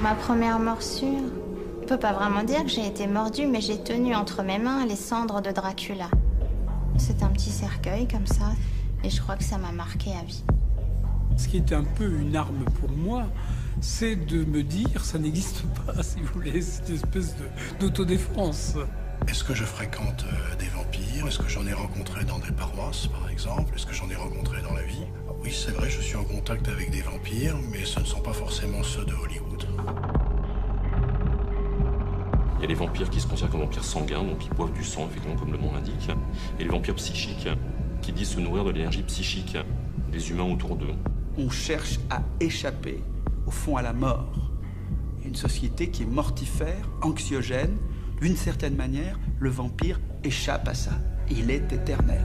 Ma première morsure, on peut pas vraiment dire que j'ai été mordue, mais j'ai tenu entre mes mains les cendres de Dracula. C'est un petit cercueil comme ça, et je crois que ça m'a marqué à vie. Ce qui est un peu une arme pour moi, c'est de me dire, ça n'existe pas, si vous voulez, cette espèce d'autodéfense. Est-ce que je fréquente des vampires? Est-ce que j'en ai rencontré dans des paroisses, par exemple? Est-ce que j'en ai rencontré dans la vie? Oui, c'est vrai, je suis en contact avec des vampires, mais ce ne sont pas forcément ceux de Hollywood. Il y a les vampires qui se considèrent comme vampires sanguins, donc qui boivent du sang, effectivement, comme le nom l'indique. Et les vampires psychiques, qui disent se nourrir de l'énergie psychique des humains autour d'eux. On cherche à échapper, au fond, à la mort. Une société qui est mortifère, anxiogène. D'une certaine manière, le vampire échappe à ça. Il est éternel.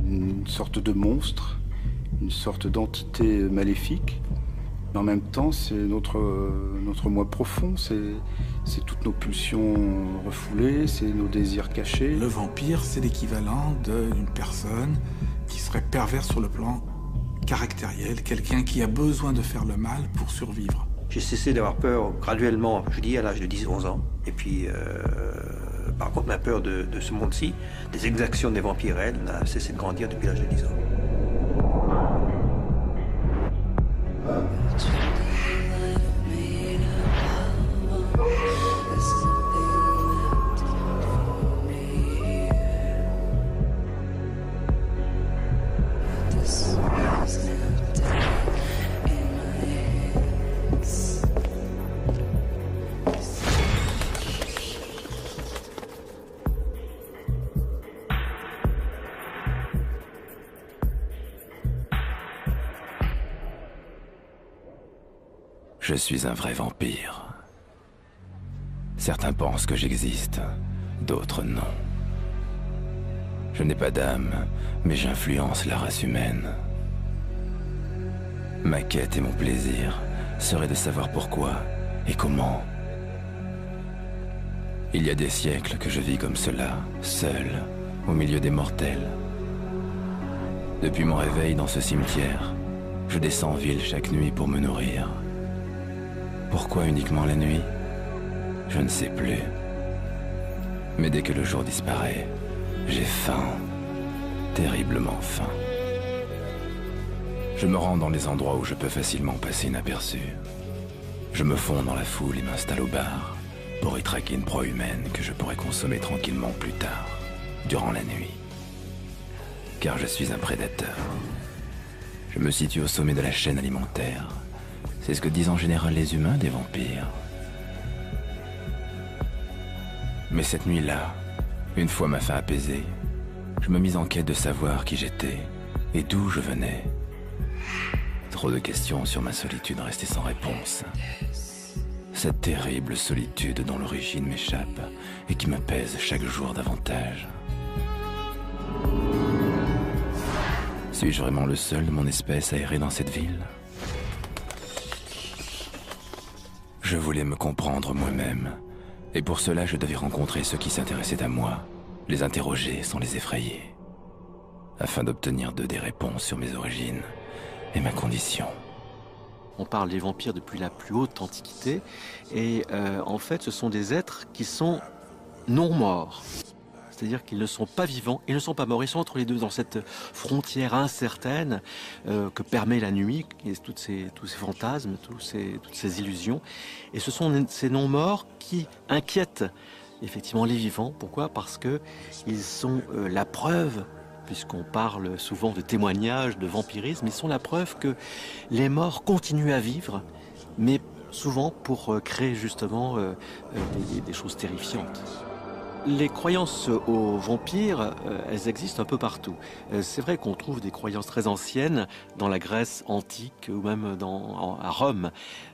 Une sorte de monstre, une sorte d'entité maléfique. Mais en même temps, c'est notre moi profond, c'est toutes nos pulsions refoulées, c'est nos désirs cachés. Le vampire, c'est l'équivalent d'une personne qui serait perverse sur le plan caractériel, quelqu'un qui a besoin de faire le mal pour survivre. J'ai cessé d'avoir peur graduellement, je dis à l'âge de 10-11 ans. Et puis, par contre, ma peur de ce monde-ci, des exactions des vampires, elle, n'a cessé de grandir depuis l'âge de 10 ans. Je suis un vrai vampire. Certains pensent que j'existe, d'autres non. Je n'ai pas d'âme, mais j'influence la race humaine. Ma quête et mon plaisir serait de savoir pourquoi et comment. Il y a des siècles que je vis comme cela, seul, au milieu des mortels. Depuis mon réveil dans ce cimetière, je descends en ville chaque nuit pour me nourrir. Pourquoi uniquement la nuit? Je ne sais plus. Mais dès que le jour disparaît, j'ai faim, terriblement faim. Je me rends dans les endroits où je peux facilement passer inaperçu. Je me fonds dans la foule et m'installe au bar pour y traquer une proie humaine que je pourrais consommer tranquillement plus tard, durant la nuit. Car je suis un prédateur. Je me situe au sommet de la chaîne alimentaire. C'est ce que disent en général les humains des vampires. Mais cette nuit-là, une fois ma faim apaisée, je me mis en quête de savoir qui j'étais et d'où je venais. Trop de questions sur ma solitude restaient sans réponse. Cette terrible solitude dont l'origine m'échappe et qui me pèse chaque jour davantage. Suis-je vraiment le seul de mon espèce à errer dans cette ville ? Je voulais me comprendre moi-même, et pour cela je devais rencontrer ceux qui s'intéressaient à moi, les interroger sans les effrayer, afin d'obtenir d'eux des réponses sur mes origines et ma condition. On parle des vampires depuis la plus haute antiquité, et en fait ce sont des êtres qui sont non morts. C'est-à-dire qu'ils ne sont pas vivants, ils ne sont pas morts, ils sont entre les deux dans cette frontière incertaine que permet la nuit, et tous ces fantasmes, toutes ces illusions. Et ce sont ces non-morts qui inquiètent effectivement les vivants. Pourquoi? Parce qu'ils sont la preuve, puisqu'on parle souvent de témoignages, de vampirisme, ils sont la preuve que les morts continuent à vivre, mais souvent pour créer justement des choses terrifiantes. Les croyances aux vampires, elles existent un peu partout. C'est vrai qu'on trouve des croyances très anciennes dans la Grèce antique ou même à Rome.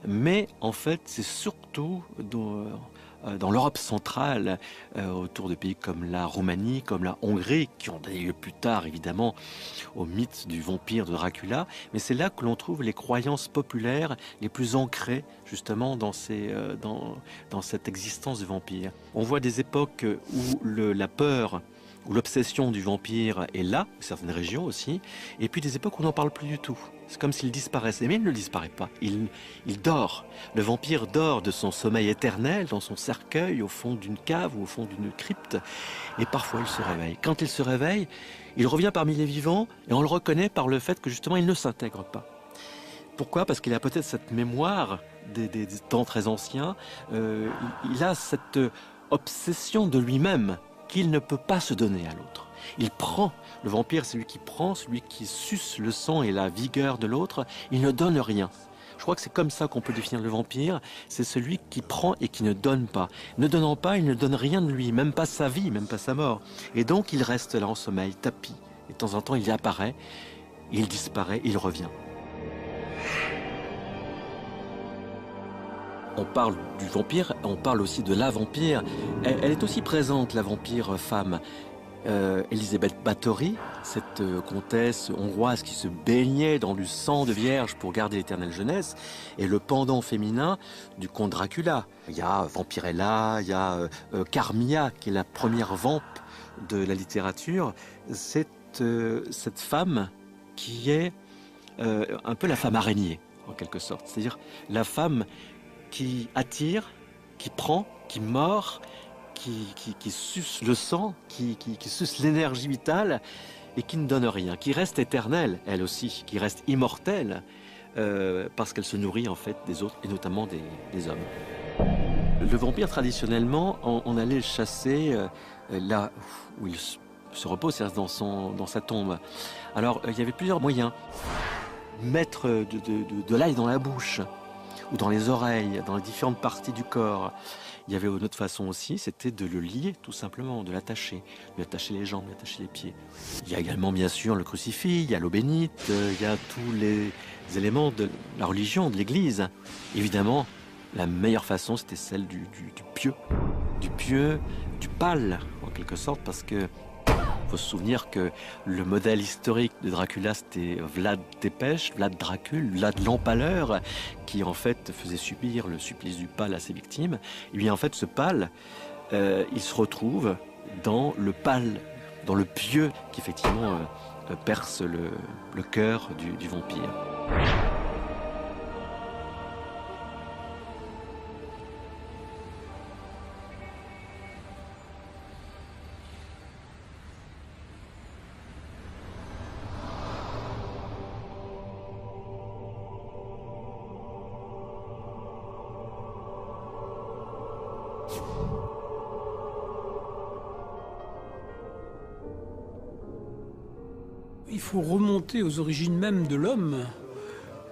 Mais en fait, c'est surtout dans l'Europe centrale, autour de pays comme la Roumanie, comme la Hongrie, qui ont donné lieu plus tard, évidemment, au mythe du vampire de Dracula. Mais c'est là que l'on trouve les croyances populaires les plus ancrées, justement, dans cette existence du vampire. On voit des époques où la peur où l'obsession du vampire est là, certaines régions aussi, et puis des époques où on n'en parle plus du tout. C'est comme s'il disparaissait, mais il ne disparaît pas, il dort. Le vampire dort de son sommeil éternel dans son cercueil au fond d'une cave ou au fond d'une crypte, et parfois il se réveille. Quand il se réveille, il revient parmi les vivants, et on le reconnaît par le fait que justement il ne s'intègre pas. Pourquoi ? Parce qu'il a peut-être cette mémoire des temps très anciens, il a cette obsession de lui-même, qu'il ne peut pas se donner à l'autre. Il prend, le vampire c'est lui qui prend, celui qui suce le sang et la vigueur de l'autre, il ne donne rien. Je crois que c'est comme ça qu'on peut définir le vampire, c'est celui qui prend et qui ne donne pas. Ne donnant pas, il ne donne rien de lui, même pas sa vie, même pas sa mort. Et donc il reste là en sommeil, tapis. Et de temps en temps il apparaît, il disparaît, il revient. On parle du vampire, on parle aussi de la vampire. Elle est aussi présente, la vampire femme. Elisabeth Bathory, cette comtesse hongroise qui se baignait dans du sang de vierge pour garder l'éternelle jeunesse, est le pendant féminin du comte Dracula. Il y a Vampirella, il y a Carmilla, qui est la première vampe de la littérature. C'est cette femme qui est un peu la femme araignée, en quelque sorte. C'est-à-dire la femme qui attire, qui prend, qui mord, qui suce le sang, qui suce l'énergie vitale et qui ne donne rien, qui reste éternelle, elle aussi, qui reste immortelle, parce qu'elle se nourrit en fait des autres, et notamment des hommes. Le vampire, traditionnellement, on allait le chasser là où il se repose, c'est-à-dire dans sa tombe. Alors, il y avait plusieurs moyens. Mettre de l'ail dans la bouche, ou dans les oreilles, dans les différentes parties du corps. Il y avait une autre façon aussi, c'était de le lier, tout simplement, de l'attacher. Lui attacher les jambes, lui attacher les pieds. Il y a également, bien sûr, le crucifix, il y a l'eau bénite, il y a tous les éléments de la religion, de l'Église. Évidemment, la meilleure façon, c'était celle du pieu. Du pieu, du pâle, en quelque sorte, parce que il faut se souvenir que le modèle historique de Dracula, c'était Vlad Tepes, Vlad Dracul, Vlad l'Empaleur, qui en fait faisait subir le supplice du pâle à ses victimes. Et bien en fait, ce pâle, il se retrouve dans le pâle, dans le pieu qui effectivement perce le cœur du vampire. Il faut remonter aux origines même de l'homme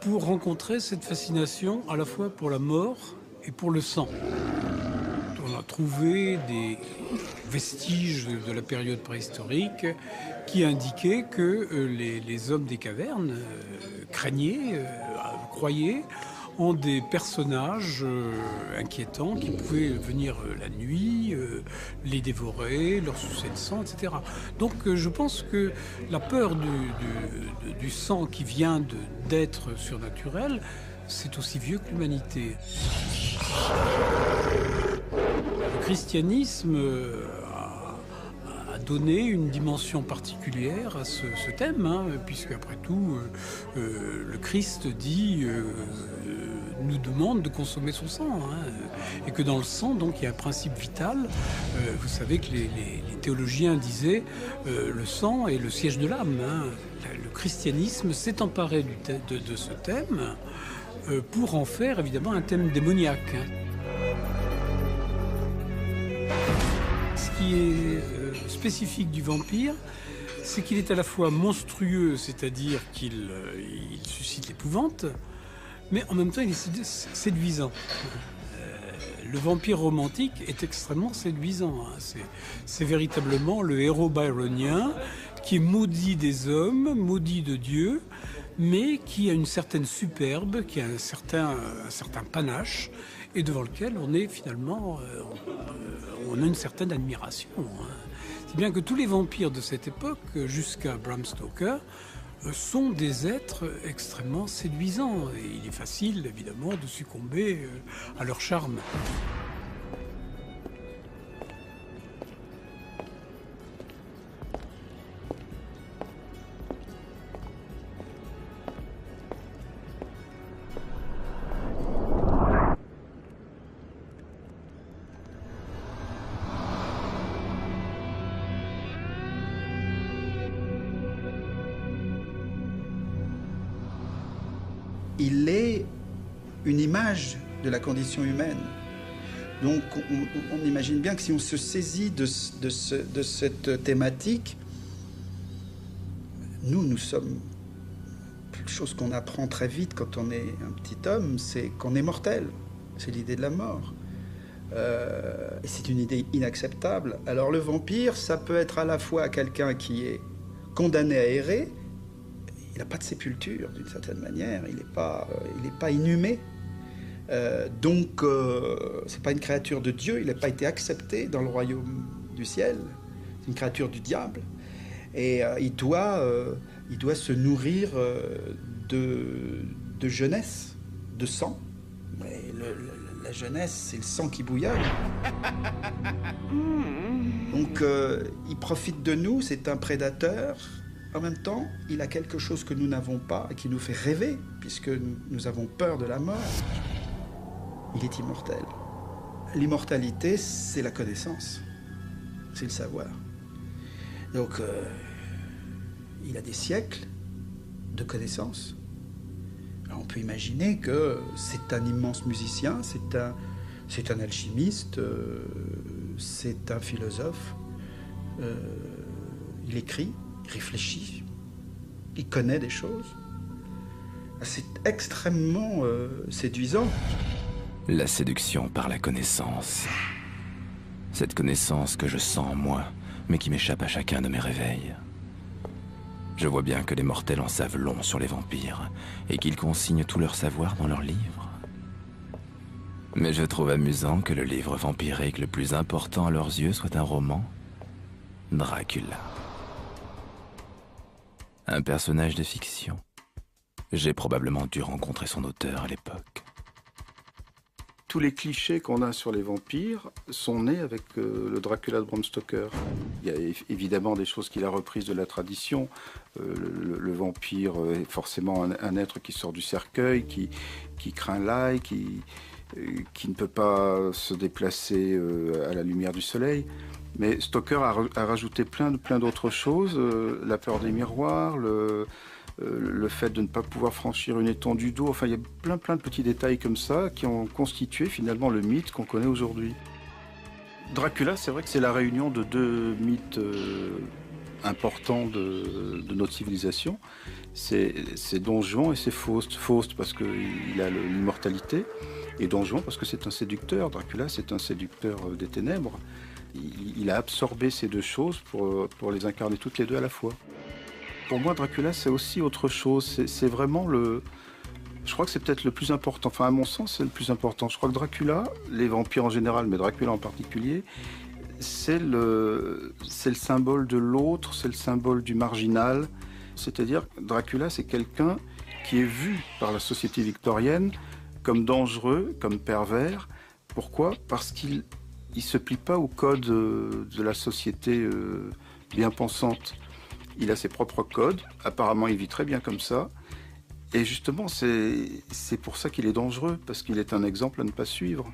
pour rencontrer cette fascination à la fois pour la mort et pour le sang. On a trouvé des vestiges de la période préhistorique qui indiquaient que les hommes des cavernes croyaient en des personnages inquiétants qui pouvaient venir la nuit, les dévorer, leur sucer le sang, etc. Donc je pense que la peur du sang qui vient d'êtres surnaturels, c'est aussi vieux que l'humanité. Le christianisme a donné une dimension particulière à ce thème, puisque après tout, le Christ nous demande de consommer son sang, et que dans le sang, donc, il y a un principe vital. Vous savez que les théologiens disaient le sang est le siège de l'âme. Le christianisme s'est emparé de ce thème pour en faire évidemment un thème démoniaque. Ce qui est spécifique du vampire, c'est qu'il est à la fois monstrueux, c'est-à-dire qu'il suscite l'épouvante, mais en même temps il est séduisant. Le vampire romantique est extrêmement séduisant. C'est véritablement le héros byronien qui est maudit des hommes, maudit de Dieu, mais qui a une certaine superbe, qui a un certain panache, et devant lequel on est finalement, on a une certaine admiration. C'est bien que tous les vampires de cette époque, jusqu'à Bram Stoker, sont des êtres extrêmement séduisants. Et il est facile, évidemment, de succomber à leur charme. Il est une image de la condition humaine. Donc on imagine bien que si on se saisit de cette thématique, nous sommes... Quelque chose qu'on apprend très vite quand on est un petit homme, c'est qu'on est mortel. C'est l'idée de la mort. Et c'est une idée inacceptable. Alors le vampire, ça peut être à la fois quelqu'un qui est condamné à errer. Il n'a pas de sépulture, d'une certaine manière. Il n'est pas inhumé. Donc, c'est pas une créature de Dieu. Il n'a pas été accepté dans le royaume du ciel. C'est une créature du diable. Et il doit se nourrir de jeunesse, de sang. Mais la jeunesse, c'est le sang qui bouillonne. Donc, il profite de nous. C'est un prédateur. En même temps, il a quelque chose que nous n'avons pas et qui nous fait rêver, puisque nous avons peur de la mort. Il est immortel. L'immortalité, c'est la connaissance, c'est le savoir. Donc, il a des siècles de connaissances. Alors, on peut imaginer que c'est un immense musicien, c'est un alchimiste, c'est un philosophe. Il écrit. Il réfléchit, il connaît des choses. C'est extrêmement séduisant. La séduction par la connaissance. Cette connaissance que je sens en moi, mais qui m'échappe à chacun de mes réveils. Je vois bien que les mortels en savent long sur les vampires, et qu'ils consignent tout leur savoir dans leurs livres. Mais je trouve amusant que le livre vampirique le plus important à leurs yeux soit un roman, Dracula. Un personnage de fiction. J'ai probablement dû rencontrer son auteur à l'époque. Tous les clichés qu'on a sur les vampires sont nés avec le Dracula de Bram Stoker. Il y a évidemment des choses qu'il a reprises de la tradition. Le vampire est forcément un être qui sort du cercueil, qui craint l'ail, qui ne peut pas se déplacer à la lumière du soleil. Mais Stoker a rajouté plein d'autres choses, la peur des miroirs, le fait de ne pas pouvoir franchir une étendue d'eau. Enfin, il y a plein de petits détails comme ça qui ont constitué finalement le mythe qu'on connaît aujourd'hui. Dracula, c'est vrai que c'est la réunion de deux mythes importants de notre civilisation. C'est Don Juan et c'est Faust. Faust parce qu'il a l'immortalité et Don Juan parce que c'est un séducteur. Dracula, c'est un séducteur des ténèbres. Il a absorbé ces deux choses pour les incarner toutes les deux à la fois. Pour moi, Dracula, c'est aussi autre chose. C'est vraiment je crois que c'est peut-être le plus important. Enfin, à mon sens, c'est le plus important. Je crois que Dracula, les vampires en général, mais Dracula en particulier, c'est le symbole de l'autre, c'est le symbole du marginal. C'est-à-dire, Dracula, c'est quelqu'un qui est vu par la société victorienne comme dangereux, comme pervers. Pourquoi ? Parce qu'il ne se plie pas au code de la société bien pensante. Il a ses propres codes, apparemment il vit très bien comme ça. Et justement, c'est pour ça qu'il est dangereux, parce qu'il est un exemple à ne pas suivre.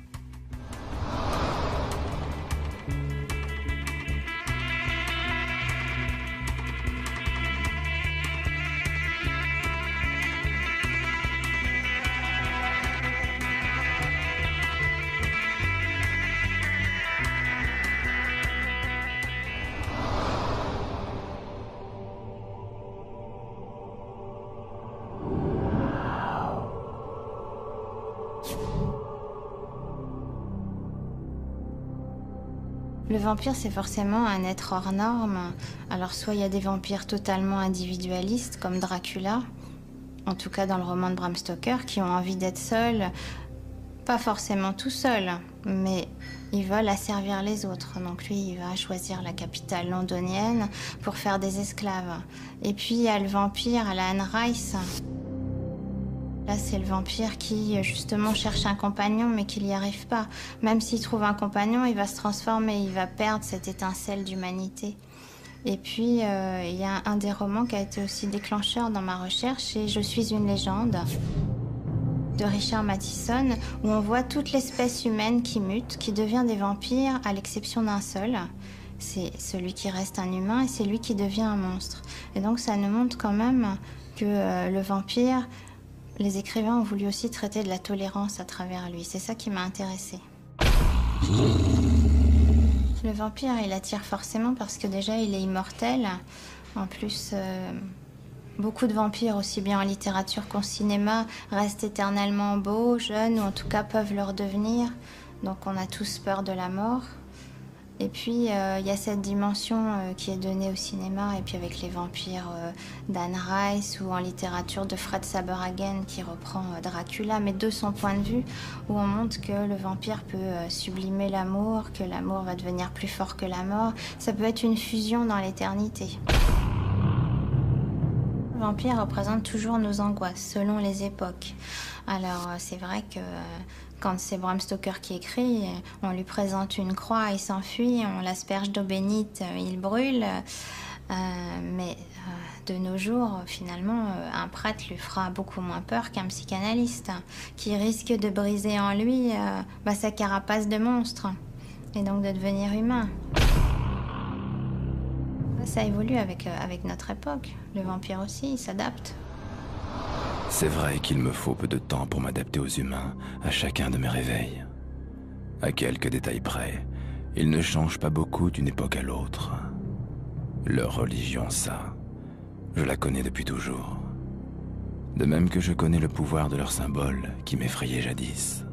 Le vampire, c'est forcément un être hors norme. Alors soit il y a des vampires totalement individualistes, comme Dracula, en tout cas dans le roman de Bram Stoker, qui ont envie d'être seuls, pas forcément tout seuls, mais ils veulent asservir les autres. Donc lui, il va choisir la capitale londonienne pour faire des esclaves. Et puis il y a le vampire à la Anne Rice. Là, c'est le vampire qui, justement, cherche un compagnon, mais qui n'y arrive pas. Même s'il trouve un compagnon, il va se transformer, il va perdre cette étincelle d'humanité. Et puis, il y a un des romans qui a été aussi déclencheur dans ma recherche, c'est « Je suis une légende » de Richard Matheson, où on voit toute l'espèce humaine qui mute, qui devient des vampires, à l'exception d'un seul. C'est celui qui reste un humain et c'est lui qui devient un monstre. Et donc, ça nous montre quand même que le vampire... Les écrivains ont voulu aussi traiter de la tolérance à travers lui. C'est ça qui m'a intéressée. Le vampire, il attire forcément parce que déjà, il est immortel. En plus, beaucoup de vampires, aussi bien en littérature qu'en cinéma, restent éternellement beaux, jeunes, ou en tout cas peuvent le redevenir. Donc on a tous peur de la mort. Et puis, il y a cette dimension qui est donnée au cinéma, et puis avec les vampires d'Anne Rice, ou en littérature de Fred Saberhagen, qui reprend Dracula, mais de son point de vue, où on montre que le vampire peut sublimer l'amour, que l'amour va devenir plus fort que la mort. Ça peut être une fusion dans l'éternité. Le vampire représente toujours nos angoisses, selon les époques. Alors, c'est vrai que... Quand c'est Bram Stoker qui écrit, on lui présente une croix, il s'enfuit, on l'asperge d'eau bénite, il brûle. Mais de nos jours, finalement, un prêtre lui fera beaucoup moins peur qu'un psychanalyste, qui risque de briser en lui sa carapace de monstre, et donc de devenir humain. Ça évolue avec notre époque. Le vampire aussi, il s'adapte. C'est vrai qu'il me faut peu de temps pour m'adapter aux humains à chacun de mes réveils. À quelques détails près, ils ne changent pas beaucoup d'une époque à l'autre. Leur religion, ça, je la connais depuis toujours. De même que je connais le pouvoir de leurs symboles qui m'effrayait jadis.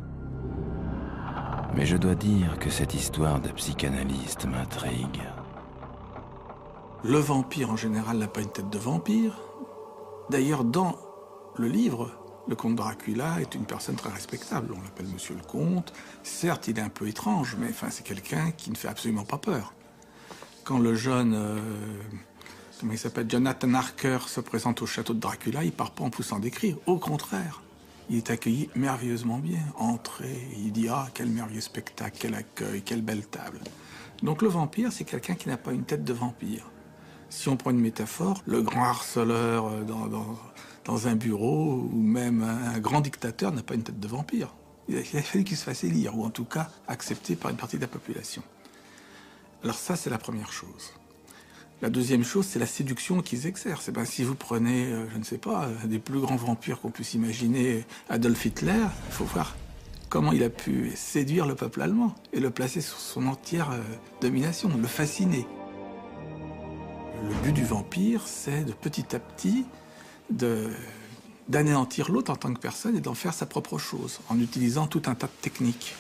Mais je dois dire que cette histoire de psychanalyste m'intrigue. Le vampire, en général, n'a pas une tête de vampire. D'ailleurs, dans le livre, le comte Dracula est une personne très respectable. On l'appelle Monsieur le Comte. Certes, il est un peu étrange, mais c'est quelqu'un qui ne fait absolument pas peur. Quand le jeune, comment il s'appelle, Jonathan Harker se présente au château de Dracula, il part pas en poussant des cris. Au contraire, il est accueilli merveilleusement bien. Entré, il dit « Ah, quel merveilleux spectacle, quel accueil, quelle belle table ». Donc le vampire, c'est quelqu'un qui n'a pas une tête de vampire. Si on prend une métaphore, le grand harceleur dans un bureau, ou même un grand dictateur n'a pas une tête de vampire. Il a fallu qu'il se fasse élire, ou en tout cas accepté par une partie de la population. Alors ça, c'est la première chose. La deuxième chose, c'est la séduction qu'ils exercent. Si vous prenez, je ne sais pas, un des plus grands vampires qu'on puisse imaginer, Adolf Hitler, il faut voir comment il a pu séduire le peuple allemand et le placer sous son entière domination, le fasciner. Le but du vampire, c'est de petit à petit d'anéantir l'autre en tant que personne et d'en faire sa propre chose, en utilisant tout un tas de techniques.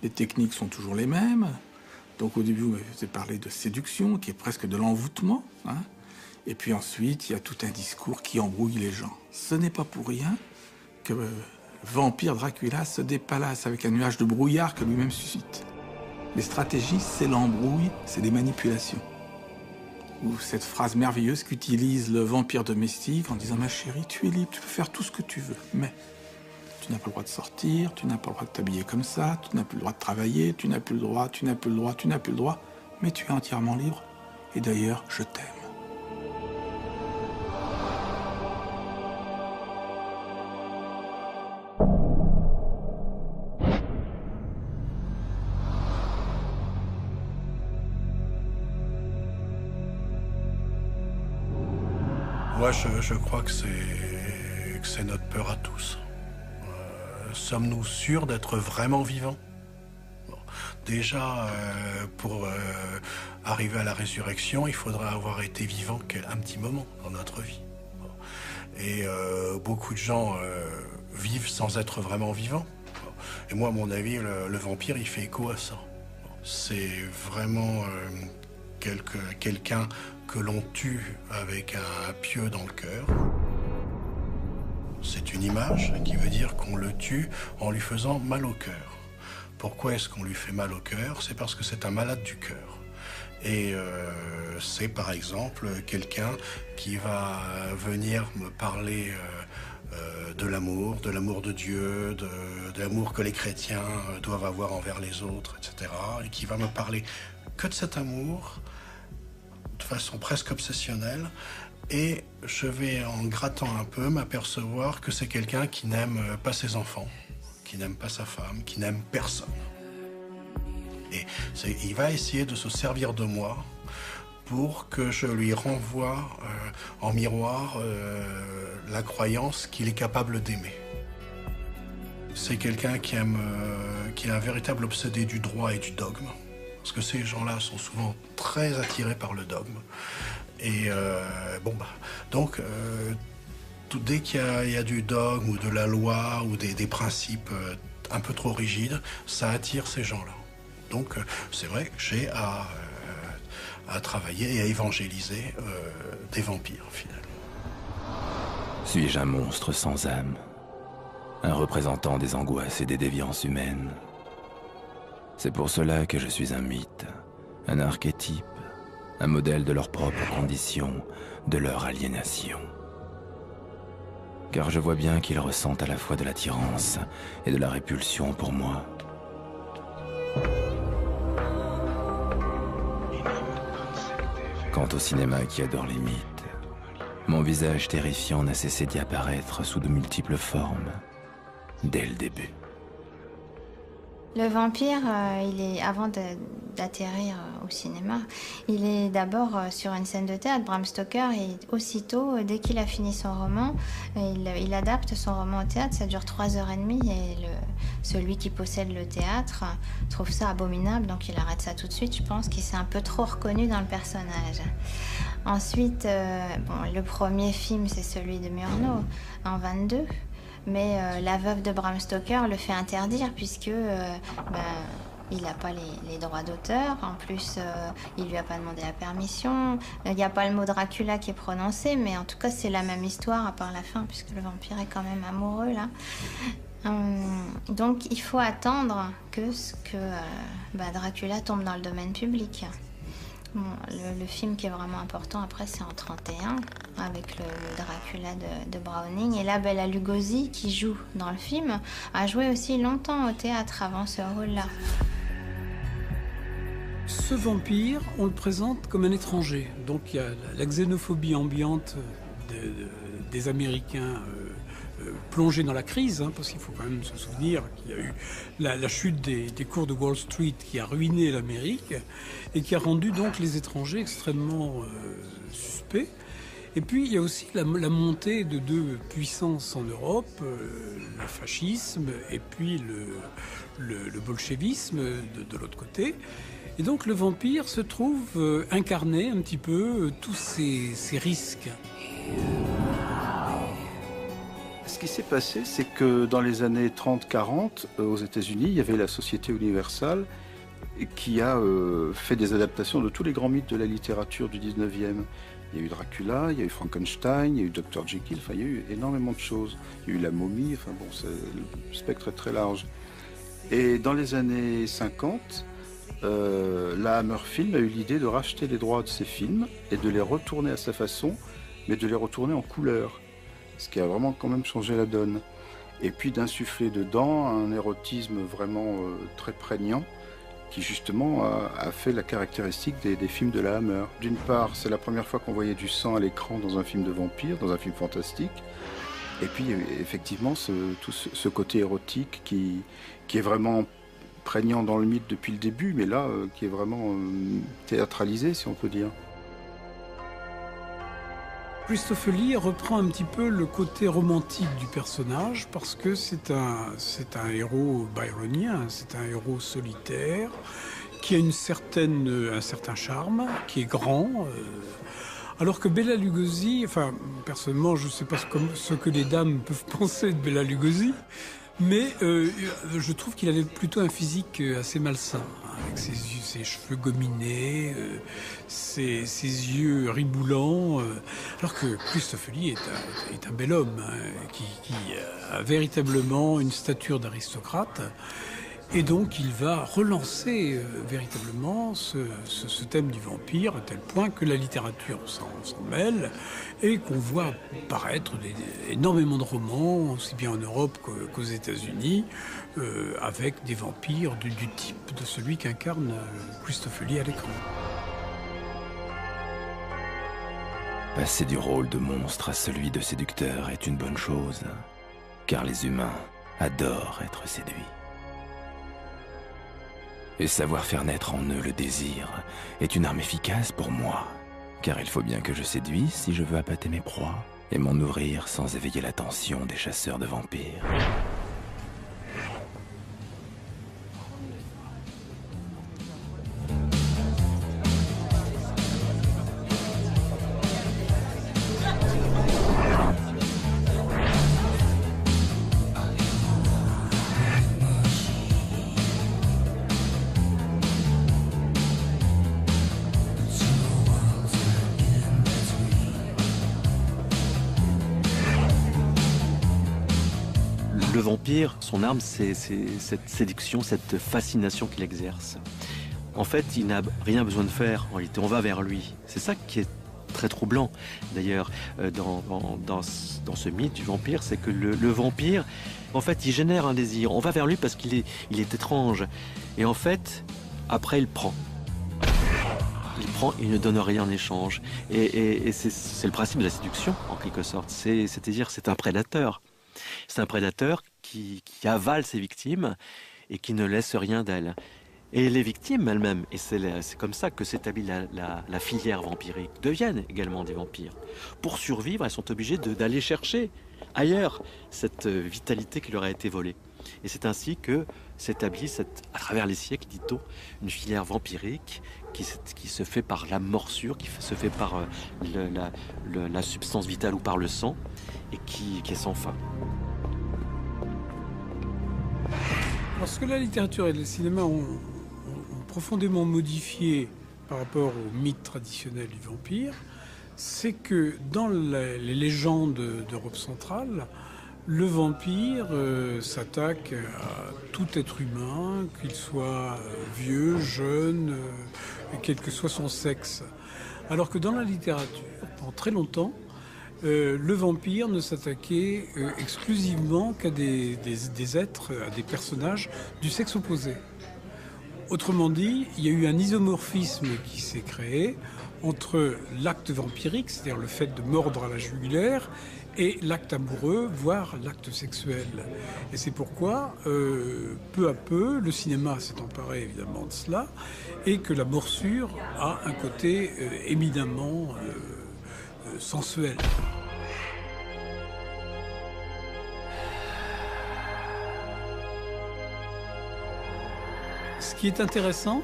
Les techniques sont toujours les mêmes. Donc au début, vous avez parlé de séduction, qui est presque de l'envoûtement. Et puis ensuite, il y a tout un discours qui embrouille les gens. Ce n'est pas pour rien que le vampire Dracula se dépalace avec un nuage de brouillard que lui-même suscite. Les stratégies, c'est l'embrouille, c'est des manipulations. Ou cette phrase merveilleuse qu'utilise le vampire domestique en disant « Ma chérie, tu es libre, tu peux faire tout ce que tu veux, mais tu n'as pas le droit de sortir, tu n'as pas le droit de t'habiller comme ça, tu n'as plus le droit de travailler, tu n'as plus le droit, tu n'as plus le droit, tu n'as plus le droit, mais tu es entièrement libre, et d'ailleurs, je t'aime. » Moi, je crois que c'est notre peur à tous. Sommes-nous sûrs d'être vraiment vivants? Déjà, pour arriver à la résurrection, il faudra avoir été vivant un petit moment dans notre vie. Et beaucoup de gens vivent sans être vraiment vivants. Et moi, à mon avis, le vampire, il fait écho à ça. c'est vraiment quelqu'un que l'on tue avec un pieu dans le cœur. C'est une image qui veut dire qu'on le tue en lui faisant mal au cœur. Pourquoi est-ce qu'on lui fait mal au cœur? C'est parce que c'est un malade du cœur. Et c'est par exemple quelqu'un qui va venir me parler de l'amour de Dieu, de l'amour que les chrétiens doivent avoir envers les autres, etc. Et qui va me parler que de cet amour, de façon presque obsessionnelle. Et je vais, en grattant un peu, m'apercevoir que c'est quelqu'un qui n'aime pas ses enfants, qui n'aime pas sa femme, qui n'aime personne. Et il va essayer de se servir de moi pour que je lui renvoie en miroir la croyance qu'il est capable d'aimer. C'est quelqu'un qui est un véritable obsédé du droit et du dogme, parce que ces gens-là sont souvent très attirés par le dogme. Et donc, dès qu'il y a du dogme ou de la loi ou des principes un peu trop rigides, ça attire ces gens-là. Donc, c'est vrai que j'ai à travailler et à évangéliser des vampires, finalement. Suis-je un monstre sans âme? Un représentant des angoisses et des déviances humaines? C'est pour cela que je suis un mythe, un archétype, un modèle de leurs propres conditions, de leur aliénation. Car je vois bien qu'ils ressentent à la fois de l'attirance et de la répulsion pour moi. Quant au cinéma qui adore les mythes, mon visage terrifiant n'a cessé d'y apparaître sous de multiples formes, dès le début. Le vampire, avant d'atterrir au cinéma, il est d'abord sur une scène de théâtre. Bram Stoker, et aussitôt, dès qu'il a fini son roman, il adapte son roman au théâtre. Ça dure 3h30 et celui qui possède le théâtre trouve ça abominable, donc il arrête ça tout de suite. Je pense qu'il s'est un peu trop reconnu dans le personnage. Ensuite, le premier film, c'est celui de Murnau, en 22. Mais la veuve de Bram Stoker le fait interdire puisque il n'a pas les droits d'auteur. En plus, il lui a pas demandé la permission. Il n'y a pas le mot Dracula qui est prononcé, mais en tout cas, c'est la même histoire à part la fin, puisque le vampire est quand même amoureux là. Donc, il faut attendre que Dracula tombe dans le domaine public. Bon, le film qui est vraiment important après, c'est en 1931 avec le Dracula de Browning. Et là, Bela Lugosi, qui joue dans le film, a joué aussi longtemps au théâtre avant ce rôle-là. Ce vampire, on le présente comme un étranger. Donc il y a la xénophobie ambiante des Américains plongés dans la crise, parce qu'il faut quand même se souvenir qu'il y a eu la chute des cours de Wall Street qui a ruiné l'Amérique et qui a rendu donc les étrangers extrêmement suspects. Et puis il y a aussi la montée de deux puissances en Europe, le fascisme et puis le bolchevisme de l'autre côté. Et donc le vampire se trouve incarner un petit peu tous ces risques. Ce qui s'est passé, c'est que dans les années 30-40, aux États-Unis, il y avait la Société Universal qui a fait des adaptations de tous les grands mythes de la littérature du 19e. Il y a eu Dracula, il y a eu Frankenstein, il y a eu Dr. Jekyll, il y a eu énormément de choses. Il y a eu la momie, le spectre est très large. Et dans les années 50, la Hammer Film a eu l'idée de racheter les droits de ces films et de les retourner à sa façon, mais de les retourner en couleur. Ce qui a vraiment quand même changé la donne. Et puis d'insuffler dedans un érotisme vraiment très prégnant qui justement a fait la caractéristique des films de la Hammer. D'une part, c'est la première fois qu'on voyait du sang à l'écran dans un film de vampire, dans un film fantastique. Et puis effectivement, tout ce côté érotique qui est vraiment prégnant dans le mythe depuis le début, mais là, qui est vraiment théâtralisé, si on peut dire. Christopher Lee reprend un petit peu le côté romantique du personnage parce que c'est un héros byronien, c'est un héros solitaire qui a un certain charme, qui est grand. Alors que Bela Lugosi, personnellement, je ne sais pas ce que les dames peuvent penser de Bela Lugosi, Mais je trouve qu'il avait plutôt un physique assez malsain, avec ses cheveux gominés, ses yeux riboulants, alors que Christophe Lee est un bel homme, qui a véritablement une stature d'aristocrate. Et donc il va relancer véritablement ce thème du vampire, à tel point que la littérature s'en mêle, et qu'on voit paraître énormément de romans, aussi bien en Europe qu'aux États-Unis, avec des vampires du type de celui qu'incarne Christophe Lee à l'écran. Passer du rôle de monstre à celui de séducteur est une bonne chose, car les humains adorent être séduits. Et savoir faire naître en eux le désir est une arme efficace pour moi, car il faut bien que je séduise si je veux appâter mes proies et m'en nourrir sans éveiller l'attention des chasseurs de vampires. Le vampire, son arme, c'est cette séduction, cette fascination qu'il exerce. En fait, il n'a rien besoin de faire. En réalité, on va vers lui. C'est ça qui est très troublant. D'ailleurs, dans ce mythe du vampire, c'est que le vampire, en fait, il génère un désir. On va vers lui parce qu'il est étrange. Et en fait, après, il prend. Il prend, il ne donne rien en échange. Et c'est le principe de la séduction, en quelque sorte. C'est-à-dire, c'est un prédateur. C'est un prédateur qui avale ses victimes et qui ne laisse rien d'elles. Et les victimes elles-mêmes, et c'est comme ça que s'établit la filière vampirique, deviennent également des vampires. Pour survivre, elles sont obligées d'aller chercher ailleurs cette vitalité qui leur a été volée. Et c'est ainsi que s'établit, à travers les siècles, dit-on, une filière vampirique qui se fait par la morsure, qui se fait par la substance vitale ou par le sang, et qui est sans fin. Parce que la littérature et le cinéma ont profondément modifié par rapport au mythe traditionnel du vampire, c'est que dans les légendes d'Europe centrale, le vampire s'attaque à tout être humain, qu'il soit vieux, jeune, quel que soit son sexe. Alors que dans la littérature, pendant très longtemps, le vampire ne s'attaquait exclusivement qu'à des êtres, à des personnages du sexe opposé. Autrement dit, il y a eu un isomorphisme qui s'est créé entre l'acte vampirique, c'est-à-dire le fait de mordre à la jugulaire, et l'acte amoureux, voire l'acte sexuel. Et c'est pourquoi, peu à peu, le cinéma s'est emparé évidemment de cela, et que la morsure a un côté éminemment sensuel. Ce qui est intéressant,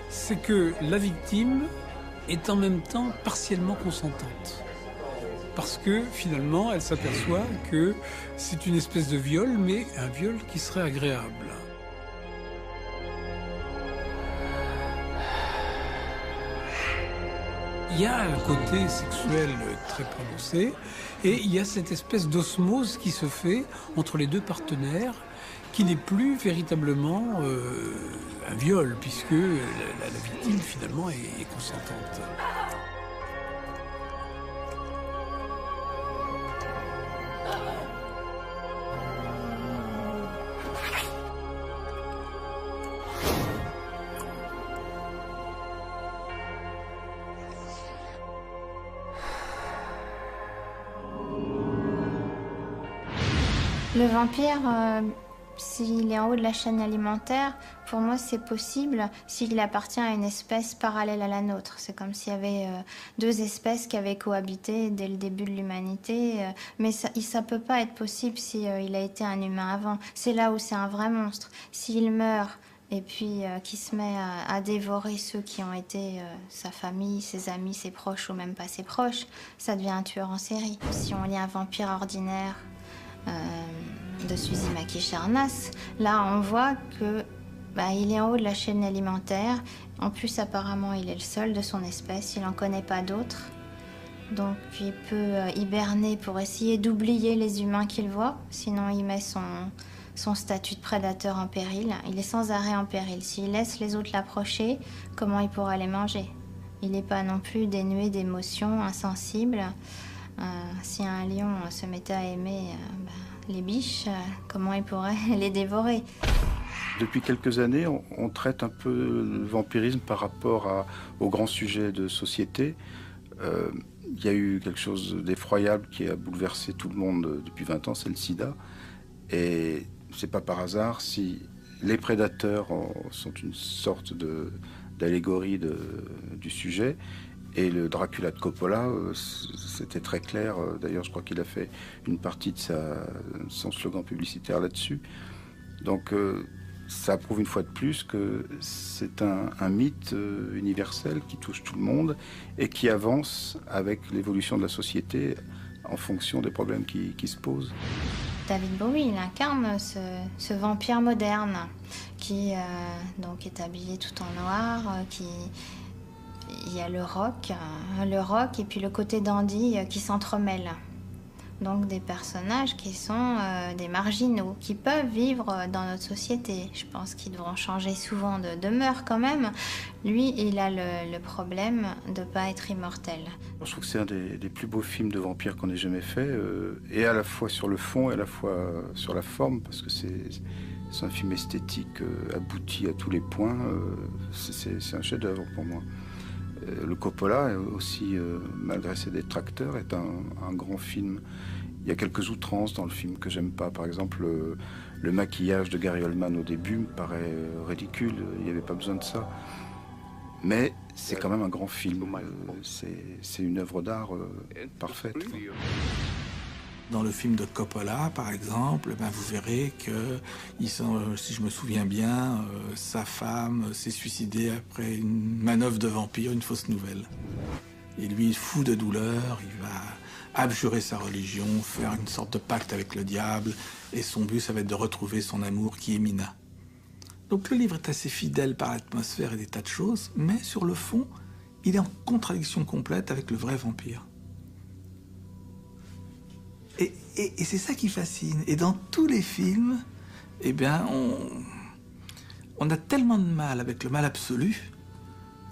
c'est que la victime est en même temps partiellement consentante. Parce que finalement, elle s'aperçoit que c'est une espèce de viol, mais un viol qui serait agréable. Il y a un côté sexuel très prononcé et il y a cette espèce d'osmose qui se fait entre les deux partenaires qui n'est plus véritablement un viol puisque la victime finalement est consentante. Le vampire, s'il est en haut de la chaîne alimentaire, pour moi c'est possible s'il appartient à une espèce parallèle à la nôtre. C'est comme s'il y avait deux espèces qui avaient cohabité dès le début de l'humanité. Mais ça peut pas être possible s'il a été un humain avant. C'est là où c'est un vrai monstre. S'il meurt et puis qui se met à dévorer ceux qui ont été sa famille, ses amis, ses proches ou même pas ses proches, ça devient un tueur en série. Si on lit un vampire ordinaire, de Suzimaki Charnas, là on voit que il est en haut de la chaîne alimentaire. En plus, apparemment, il est le seul de son espèce, il n'en connaît pas d'autres. Donc il peut hiberner pour essayer d'oublier les humains qu'il voit, sinon il met son statut de prédateur en péril. Il est sans arrêt en péril. S'il laisse les autres l'approcher, comment il pourra les manger? Il n'est pas non plus dénué d'émotions, insensible. Si un lion se mettait à aimer les biches, comment il pourrait les dévorer? Depuis quelques années, on traite un peu le vampirisme par rapport aux grands sujets de société. Il y a eu quelque chose d'effroyable qui a bouleversé tout le monde depuis 20 ans, c'est le sida. Et c'est pas par hasard si les prédateurs sont une sorte d'allégorie du sujet. Et le Dracula de Coppola, c'était très clair. D'ailleurs, je crois qu'il a fait une partie de son slogan publicitaire là-dessus. Donc, ça prouve une fois de plus que c'est un mythe universel qui touche tout le monde et qui avance avec l'évolution de la société en fonction des problèmes qui se posent. David Bowie, il incarne ce vampire moderne qui donc est habillé tout en noir, il y a le rock et puis le côté dandy qui s'entremêlent. Donc des personnages qui sont des marginaux, qui peuvent vivre dans notre société. Je pense qu'ils devront changer souvent de demeure quand même. Lui, il a le problème de ne pas être immortel. Je trouve que c'est un des plus beaux films de vampires qu'on ait jamais fait, et à la fois sur le fond et à la fois sur la forme, parce que c'est un film esthétique abouti à tous les points. C'est un chef-d'œuvre pour moi. Le Coppola, aussi, malgré ses détracteurs, est un grand film. Il y a quelques outrances dans le film que j'aime pas. Par exemple, le maquillage de Gary Oldman au début me paraît ridicule. Il n'y avait pas besoin de ça. Mais c'est quand même un grand film. C'est une œuvre d'art parfaite. Dans le film de Coppola, par exemple, vous verrez que, si je me souviens bien, sa femme s'est suicidée après une manœuvre de vampire, une fausse nouvelle. Et lui, fou de douleur, il va abjurer sa religion, faire une sorte de pacte avec le diable, et son but, ça va être de retrouver son amour qui est Mina. Donc le livre est assez fidèle par l'atmosphère et des tas de choses, mais sur le fond, il est en contradiction complète avec le vrai vampire. Et c'est ça qui fascine. Et dans tous les films, on a tellement de mal avec le mal absolu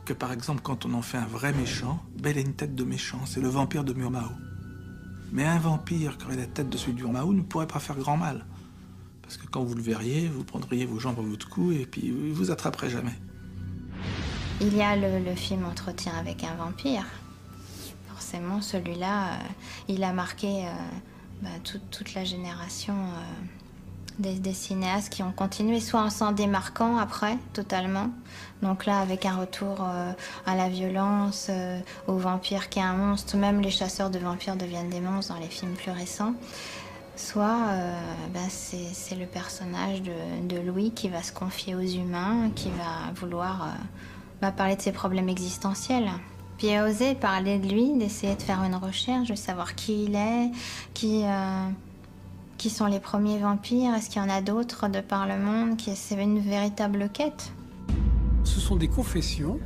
que, par exemple, quand on en fait un vrai méchant, il a une tête de méchant. C'est le vampire de Murnau. Mais un vampire qui aurait la tête de celui de Murnau ne pourrait pas faire grand mal. Parce que quand vous le verriez, vous prendriez vos jambes à votre cou et puis il vous attraperait jamais. Il y a le film Entretien avec un vampire. Forcément, celui-là, il a marqué toute la génération des cinéastes qui ont continué, soit en s'en démarquant après, totalement. Donc là, avec un retour à la violence, au vampire qui est un monstre. Même les chasseurs de vampires deviennent des monstres dans les films plus récents. Soit c'est le personnage de Louis qui va se confier aux humains, qui va vouloir parler de ses problèmes existentiels. Puis oser parler de lui, d'essayer de faire une recherche, de savoir qui il est, qui sont les premiers vampires, est-ce qu'il y en a d'autres de par le monde, c'est une véritable quête. Ce sont des confessions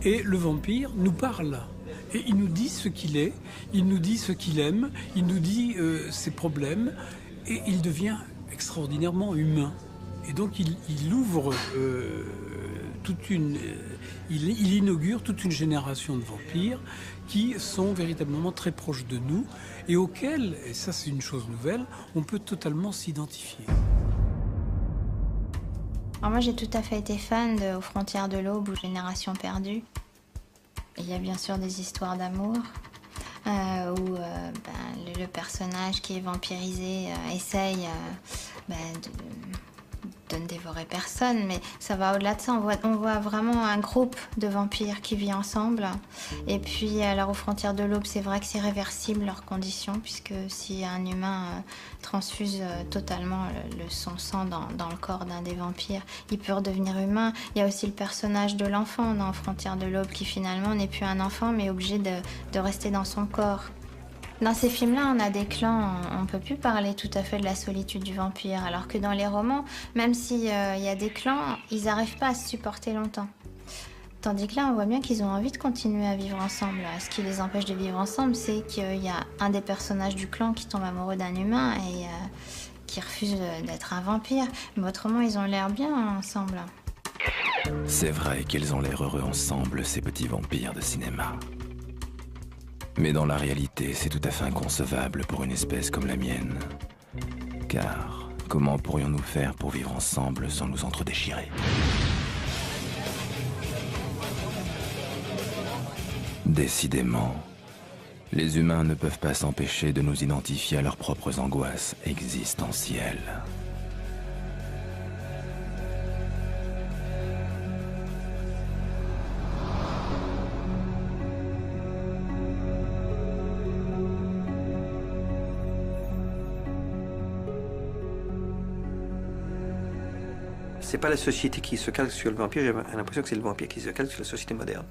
et le vampire nous parle. Et il nous dit ce qu'il est, il nous dit ce qu'il aime, il nous dit ses problèmes et il devient extraordinairement humain. Et donc il ouvre il inaugure toute une génération de vampires qui sont véritablement très proches de nous et auxquels, et ça c'est une chose nouvelle, on peut totalement s'identifier. Alors moi j'ai tout à fait été fan de Aux frontières de l'aube ou Génération perdue. Il y a bien sûr des histoires d'amour où le personnage qui est vampirisé essaye de ne dévorer personne, mais ça va au-delà de ça. On voit vraiment un groupe de vampires qui vit ensemble. Et puis, alors, Aux frontières de l'aube, c'est vrai que c'est réversible leurs conditions, puisque si un humain transfuse totalement son sang dans le corps d'un des vampires, il peut redevenir humain. Il y a aussi le personnage de l'enfant dans Aux frontières de l'aube, qui finalement n'est plus un enfant, mais obligé de rester dans son corps. Dans ces films-là, on a des clans, on ne peut plus parler tout à fait de la solitude du vampire, alors que dans les romans, même s'il y a des clans, ils n'arrivent pas à se supporter longtemps. Tandis que là, on voit bien qu'ils ont envie de continuer à vivre ensemble. Ce qui les empêche de vivre ensemble, c'est qu'il y a un des personnages du clan qui tombe amoureux d'un humain et qui refuse d'être un vampire. Mais autrement, ils ont l'air bien ensemble. C'est vrai qu'ils ont l'air heureux ensemble, ces petits vampires de cinéma. Mais dans la réalité, c'est tout à fait inconcevable pour une espèce comme la mienne. Car comment pourrions-nous faire pour vivre ensemble sans nous entredéchirer ? Décidément, les humains ne peuvent pas s'empêcher de nous identifier à leurs propres angoisses existentielles. C'est pas la société qui se calque sur le vampire, j'ai l'impression que c'est le vampire qui se calque sur la société moderne.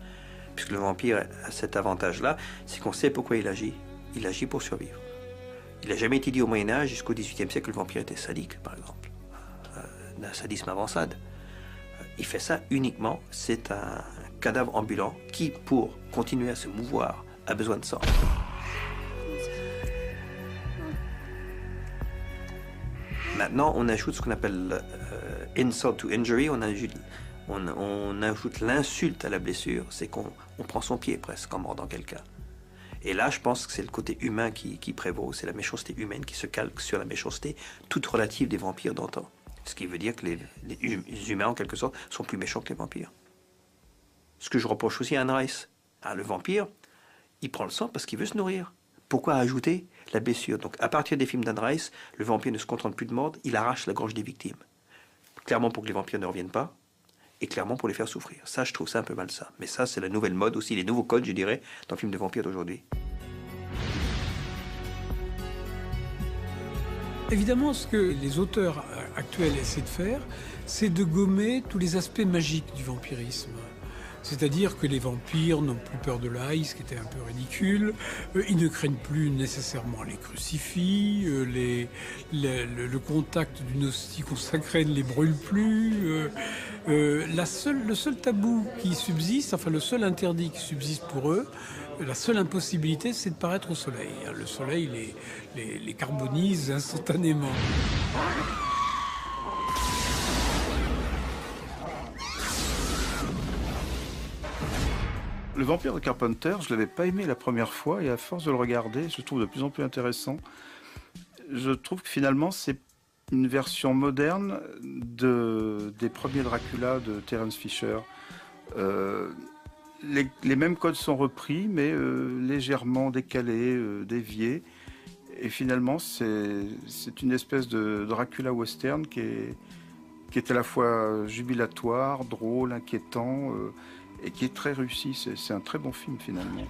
Puisque le vampire a cet avantage-là, c'est qu'on sait pourquoi il agit. Il agit pour survivre. Il n'a jamais été dit au Moyen-Âge, jusqu'au XVIIIe siècle, que le vampire était sadique, par exemple. D'un sadisme avançade. Il fait ça uniquement, c'est un cadavre ambulant qui, pour continuer à se mouvoir, a besoin de sang. Maintenant, on ajoute ce qu'on appelle insult to injury, on ajoute l'insulte à la blessure, c'est qu'on prend son pied presque en mordant quelqu'un. Et là, je pense que c'est le côté humain qui prévaut, c'est la méchanceté humaine qui se calque sur la méchanceté toute relative des vampires d'antan. Ce qui veut dire que les humains, en quelque sorte, sont plus méchants que les vampires. Ce que je reproche aussi à Anne Rice. Le vampire, il prend le sang parce qu'il veut se nourrir. Pourquoi ajouter la blessure? Donc, à partir des films d'Anne Rice, le vampire ne se contente plus de mordre, il arrache la gorge des victimes. Clairement pour que les vampires ne reviennent pas, et clairement pour les faire souffrir. Ça, je trouve ça un peu malsain. Mais ça, c'est la nouvelle mode aussi, les nouveaux codes, je dirais, dans le film de vampires d'aujourd'hui. Évidemment, ce que les auteurs actuels essaient de faire, c'est de gommer tous les aspects magiques du vampirisme. C'est-à-dire que les vampires n'ont plus peur de l'ail, ce qui était un peu ridicule. Ils ne craignent plus nécessairement les crucifix. Le contact d'une hostie consacrée ne les brûle plus. Le seul tabou qui subsiste, enfin le seul interdit qui subsiste pour eux, la seule impossibilité, c'est de paraître au soleil. Le soleil les carbonise instantanément. Le vampire de Carpenter, je ne l'avais pas aimé la première fois et à force de le regarder, je le trouve de plus en plus intéressant. Je trouve que finalement c'est une version moderne des premiers Dracula de Terence Fisher. Les mêmes codes sont repris mais légèrement décalés, déviés. Et finalement c'est une espèce de Dracula western qui est à la fois jubilatoire, drôle, inquiétant... et qui est très réussi. C'est un très bon film, finalement.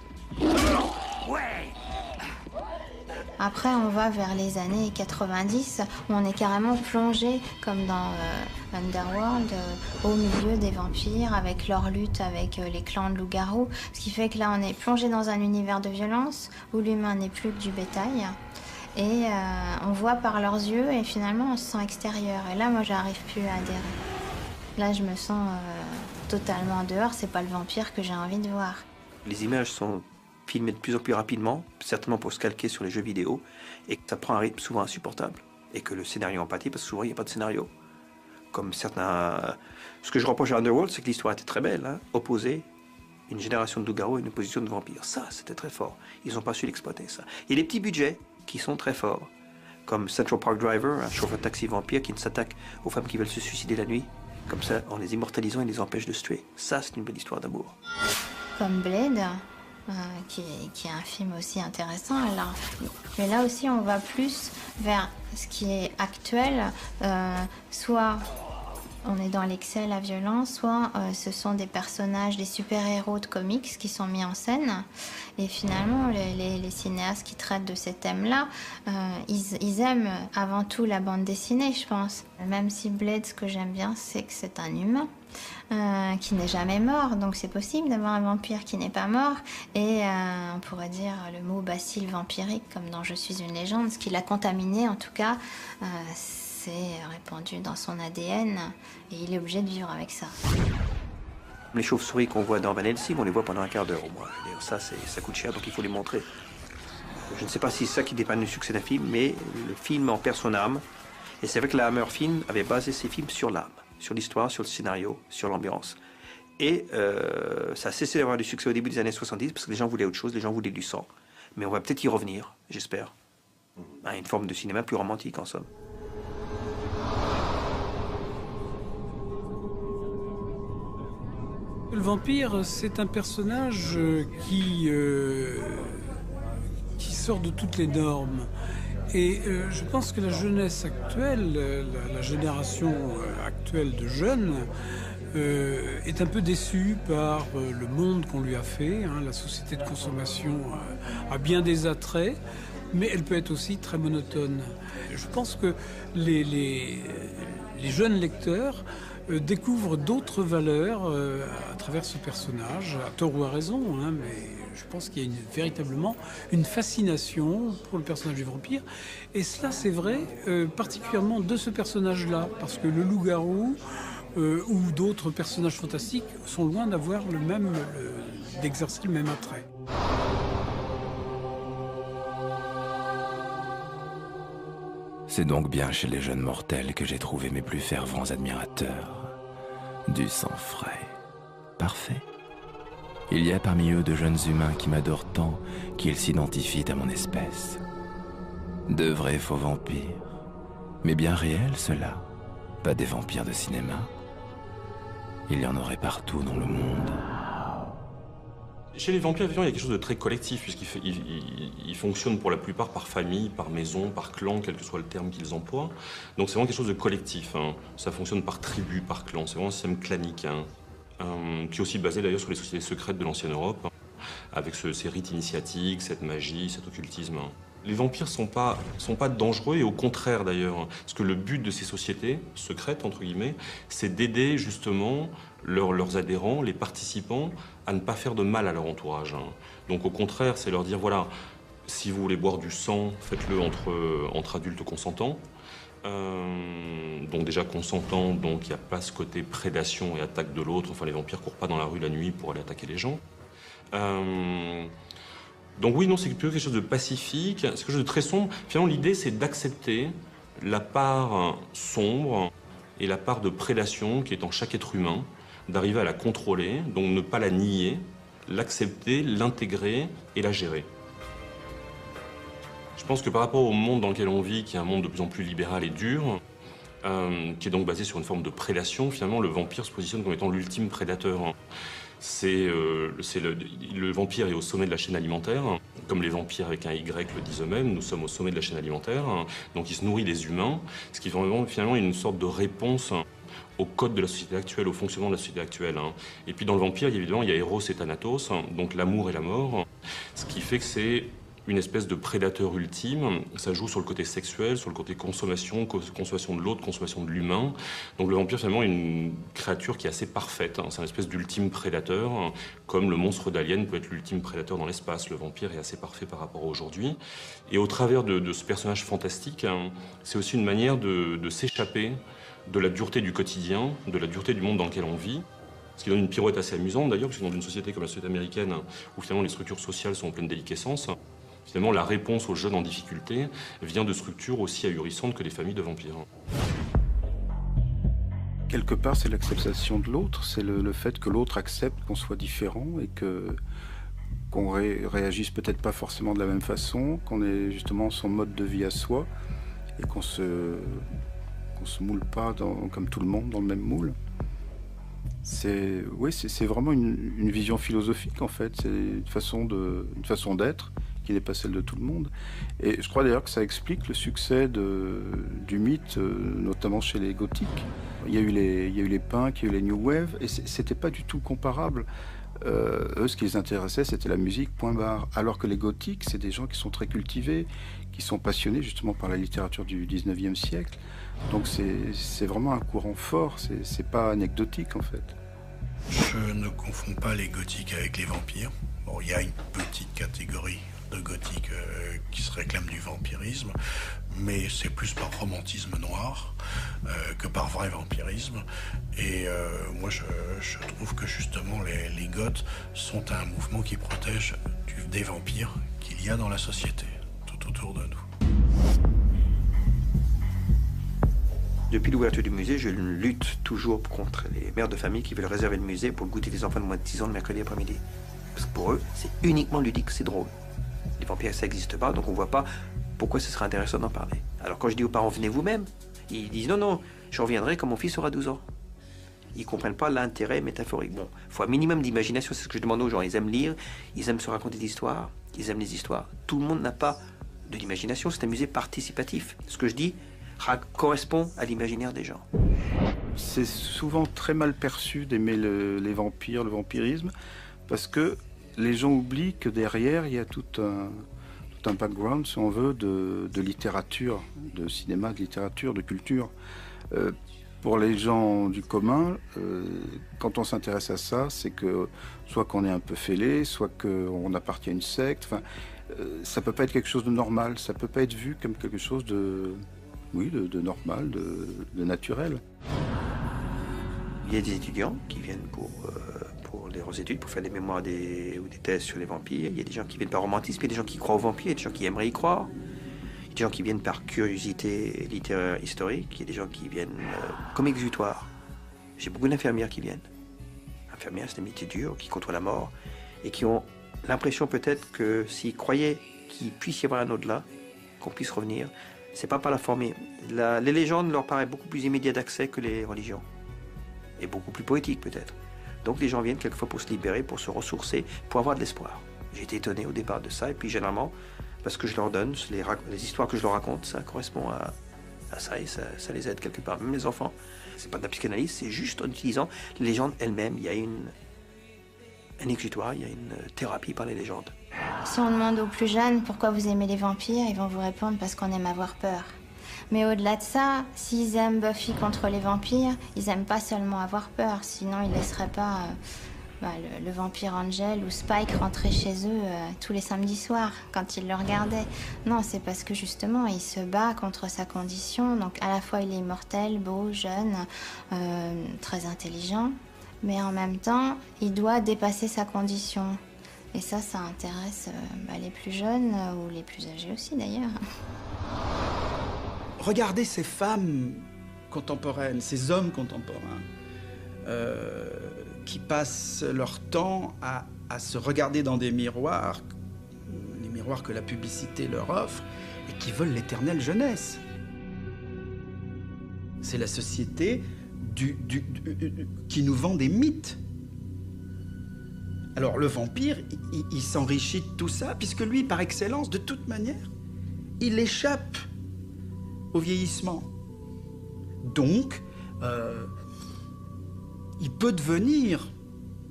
Après, on va vers les années 90, où on est carrément plongé, comme dans Underworld, au milieu des vampires, avec leur lutte avec les clans de loups-garous. Ce qui fait que là, on est plongé dans un univers de violence, où l'humain n'est plus que du bétail. Et on voit par leurs yeux, et finalement, on se sent extérieur. Et là, moi, j'arrive plus à adhérer. Là, je me sens... totalement en dehors, c'est pas le vampire que j'ai envie de voir. Les images sont filmées de plus en plus rapidement, certainement pour se calquer sur les jeux vidéo, et que ça prend un rythme souvent insupportable. Et que le scénario en pâtit, parce que souvent il n'y a pas de scénario. Comme certains... Ce que je reproche à Underworld, c'est que l'histoire était très belle, hein, opposer une génération de loups-garous à une opposition de vampires. Ça, c'était très fort. Ils n'ont pas su l'exploiter, ça. Il y a des petits budgets qui sont très forts, comme Central Park Driver, un chauffeur de taxi vampire qui ne s'attaque aux femmes qui veulent se suicider la nuit. Comme ça, en les immortalisant, ils les empêchent de se tuer. Ça, c'est une belle histoire d'amour. Comme Blade, qui est un film aussi intéressant. Alors, mais là aussi, on va plus vers ce qui est actuel. Soit on est dans l'excès, la violence, soit ce sont des personnages, des super-héros de comics qui sont mis en scène. Et finalement, les cinéastes qui traitent de ces thèmes-là, ils aiment avant tout la bande dessinée, je pense. Même si Blade, ce que j'aime bien, c'est que c'est un humain. qui n'est jamais mort. Donc c'est possible d'avoir un vampire qui n'est pas mort. Et on pourrait dire le mot bacille vampirique, comme dans Je suis une légende. Ce qui l'a contaminé, en tout cas, c'est répandu dans son ADN. Et il est obligé de vivre avec ça. Les chauves-souris qu'on voit dans Van Helsing, on les voit pendant un quart d'heure au moins. D'ailleurs, ça coûte cher, donc il faut les montrer. Je ne sais pas si c'est ça qui dépanne le succès d'un film, mais le film en perd son âme. Et c'est vrai que la Hammer Film avait basé ses films sur l'âme, sur l'histoire, sur le scénario, sur l'ambiance. Et ça a cessé d'avoir du succès au début des années 70 parce que les gens voulaient autre chose, les gens voulaient du sang. Mais on va peut-être y revenir, j'espère. À une forme de cinéma plus romantique, en somme. Le vampire, c'est un personnage qui sort de toutes les normes. Et je pense que la jeunesse actuelle, la génération actuelle de jeunes, est un peu déçue par le monde qu'on lui a fait. La société de consommation a bien des attraits, mais elle peut être aussi très monotone. Je pense que les jeunes lecteurs découvrent d'autres valeurs à travers ce personnage, à tort ou à raison, mais je pense qu'il y a véritablement une fascination pour le personnage du vampire. Et cela, c'est vrai, particulièrement de ce personnage-là, parce que le loup-garou ou d'autres personnages fantastiques sont loin d'avoir d'exercer le même attrait. C'est donc bien chez les jeunes mortels que j'ai trouvé mes plus fervents admirateurs. Du sang frais, parfait. Il y a parmi eux de jeunes humains qui m'adorent tant qu'ils s'identifient à mon espèce. De vrais faux vampires, mais bien réels ceux-là, pas des vampires de cinéma. Il y en aurait partout dans le monde. Chez les vampires, il y a quelque chose de très collectif, puisqu'ils fonctionnent pour la plupart par famille, par maison, par clan, quel que soit le terme qu'ils emploient. Donc c'est vraiment quelque chose de collectif. Ça fonctionne par tribu, par clan. C'est vraiment un système clanique. Qui est aussi basé d'ailleurs sur les sociétés secrètes de l'ancienne Europe, avec ces rites initiatiques, cette magie, cet occultisme. Les vampires sont pas dangereux, et au contraire d'ailleurs, parce que le but de ces sociétés secrètes, entre guillemets, c'est d'aider justement leurs adhérents, les participants, à ne pas faire de mal à leur entourage. Donc au contraire, c'est leur dire, voilà, si vous voulez boire du sang, faites-le entre adultes consentants. Donc déjà consentant, donc il n'y a pas ce côté prédation et attaque de l'autre. Enfin, les vampires courent pas dans la rue la nuit pour aller attaquer les gens. Donc oui, non, c'est plutôt quelque chose de pacifique, c'est quelque chose de très sombre. Finalement, l'idée, c'est d'accepter la part sombre et la part de prédation qui est en chaque être humain, d'arriver à la contrôler, donc ne pas la nier, l'accepter, l'intégrer et la gérer. Je pense que par rapport au monde dans lequel on vit, qui est un monde de plus en plus libéral et dur, qui est donc basé sur une forme de prédation, finalement, le vampire se positionne comme étant l'ultime prédateur. Le vampire est au sommet de la chaîne alimentaire, comme les vampires avec un Y le disent eux-mêmes, nous sommes au sommet de la chaîne alimentaire, donc il se nourrit des humains, ce qui fait finalement une sorte de réponse au code de la société actuelle, au fonctionnement de la société actuelle. Et puis dans le vampire, évidemment, il y a Eros et Thanatos, donc l'amour et la mort, ce qui fait que c'est une espèce de prédateur ultime. Ça joue sur le côté sexuel, sur le côté consommation de l'autre, consommation de l'humain. Donc le vampire, finalement, est une créature qui est assez parfaite. C'est une espèce d'ultime prédateur, comme le monstre d'Alien peut être l'ultime prédateur dans l'espace. Le vampire est assez parfait par rapport à aujourd'hui. Et au travers de ce personnage fantastique, c'est aussi une manière de s'échapper de la dureté du quotidien, de la dureté du monde dans lequel on vit. Ce qui donne une pirouette assez amusante d'ailleurs, parce que dans une société comme la société américaine, où finalement les structures sociales sont en pleine déliquescence, finalement la réponse aux jeunes en difficulté vient de structures aussi ahurissantes que les familles de vampires. Quelque part, c'est l'acceptation de l'autre, c'est le fait que l'autre accepte qu'on soit différent et qu'on réagisse peut-être pas forcément de la même façon, qu'on ait justement son mode de vie à soi et qu'on se moule pas comme tout le monde dans le même moule. C'est vraiment une vision philosophique en fait, c'est une façon d'être qui n'est pas celle de tout le monde. Et je crois d'ailleurs que ça explique le succès du mythe, notamment chez les gothiques. Il y a eu les punks, il y a eu les new wave, et c'était pas du tout comparable. Eux, ce qui les intéressait, c'était la musique, point barre. Alors que les gothiques, c'est des gens qui sont très cultivés, qui sont passionnés justement par la littérature du 19e siècle. Donc c'est vraiment un courant fort, c'est pas anecdotique en fait. Je ne confonds pas les gothiques avec les vampires. Bon, il y a une petite catégorie de gothiques qui se réclament du vampirisme, mais c'est plus par romantisme noir que par vrai vampirisme. Et moi, je trouve que justement les goths sont un mouvement qui protège des vampires qu'il y a dans la société, tout autour de nous. Depuis l'ouverture du musée, je lutte toujours contre les mères de famille qui veulent réserver le musée pour le goûter des enfants de moins de 10 ans le mercredi après-midi. Parce que pour eux, c'est uniquement ludique, c'est drôle. Les vampires, ça n'existe pas, donc on ne voit pas pourquoi ce serait intéressant d'en parler. Alors quand je dis aux parents, venez vous-même, ils disent non, je reviendrai quand mon fils aura 12 ans. Ils ne comprennent pas l'intérêt métaphorique. Bon, il faut un minimum d'imagination, c'est ce que je demande aux gens. Ils aiment lire, ils aiment se raconter des histoires, ils aiment les histoires. Tout le monde n'a pas de l'imagination, c'est un musée participatif. Ce que je dis correspond à l'imaginaire des gens. C'est souvent très mal perçu d'aimer les vampires, le vampirisme, parce que les gens oublient que derrière, il y a tout un background, si on veut, de littérature, de cinéma, de littérature, de culture. Pour les gens du commun, quand on s'intéresse à ça, c'est que soit qu'on est un peu fêlé, soit qu'on appartient à une secte. Enfin, ça peut pas être quelque chose de normal, ça peut pas être vu comme quelque chose de normal, de naturel. Il y a des étudiants qui viennent pour leurs études, pour faire des mémoires ou des thèses sur les vampires. Il y a des gens qui viennent par romantisme, il y a des gens qui croient aux vampires, il y a des gens qui aimeraient y croire. Il y a des gens qui viennent par curiosité littéraire historique, il y a des gens qui viennent comme exutoire. J'ai beaucoup d'infirmières qui viennent. Infirmières, c'est des métiers durs, qui côtoient la mort, et qui ont l'impression peut-être que s'ils croyaient qu'il puisse y avoir un au-delà, qu'on puisse revenir, c'est pas par la forme. Les légendes leur paraissent beaucoup plus immédiates d'accès que les religions. Et beaucoup plus poétiques peut-être. Donc les gens viennent quelquefois pour se libérer, pour se ressourcer, pour avoir de l'espoir. J'ai été étonné au départ de ça, et puis généralement, parce que je leur donne, les histoires que je leur raconte, ça correspond à ça, et ça les aide quelque part. Même les enfants, c'est pas de la psychanalyse, c'est juste en utilisant les légendes elles-mêmes. Il y a un exutoire, il y a une thérapie par les légendes. Si on demande aux plus jeunes pourquoi vous aimez les vampires, ils vont vous répondre parce qu'on aime avoir peur. Mais au-delà de ça, s'ils aiment Buffy contre les vampires, ils aiment pas seulement avoir peur, sinon ils laisseraient pas le vampire Angel ou Spike rentrer chez eux tous les samedis soirs quand ils le regardaient. Non, c'est parce que justement il se bat contre sa condition, donc à la fois il est immortel, beau, jeune, très intelligent, mais en même temps il doit dépasser sa condition. Et ça intéresse les plus jeunes ou les plus âgés aussi d'ailleurs. Regardez ces femmes contemporaines, ces hommes contemporains qui passent leur temps à se regarder dans des miroirs, les miroirs que la publicité leur offre, et qui veulent l'éternelle jeunesse. C'est la société qui nous vend des mythes. Alors le vampire, il s'enrichit de tout ça, puisque lui, par excellence, de toute manière, il échappe au vieillissement. Donc, il peut devenir,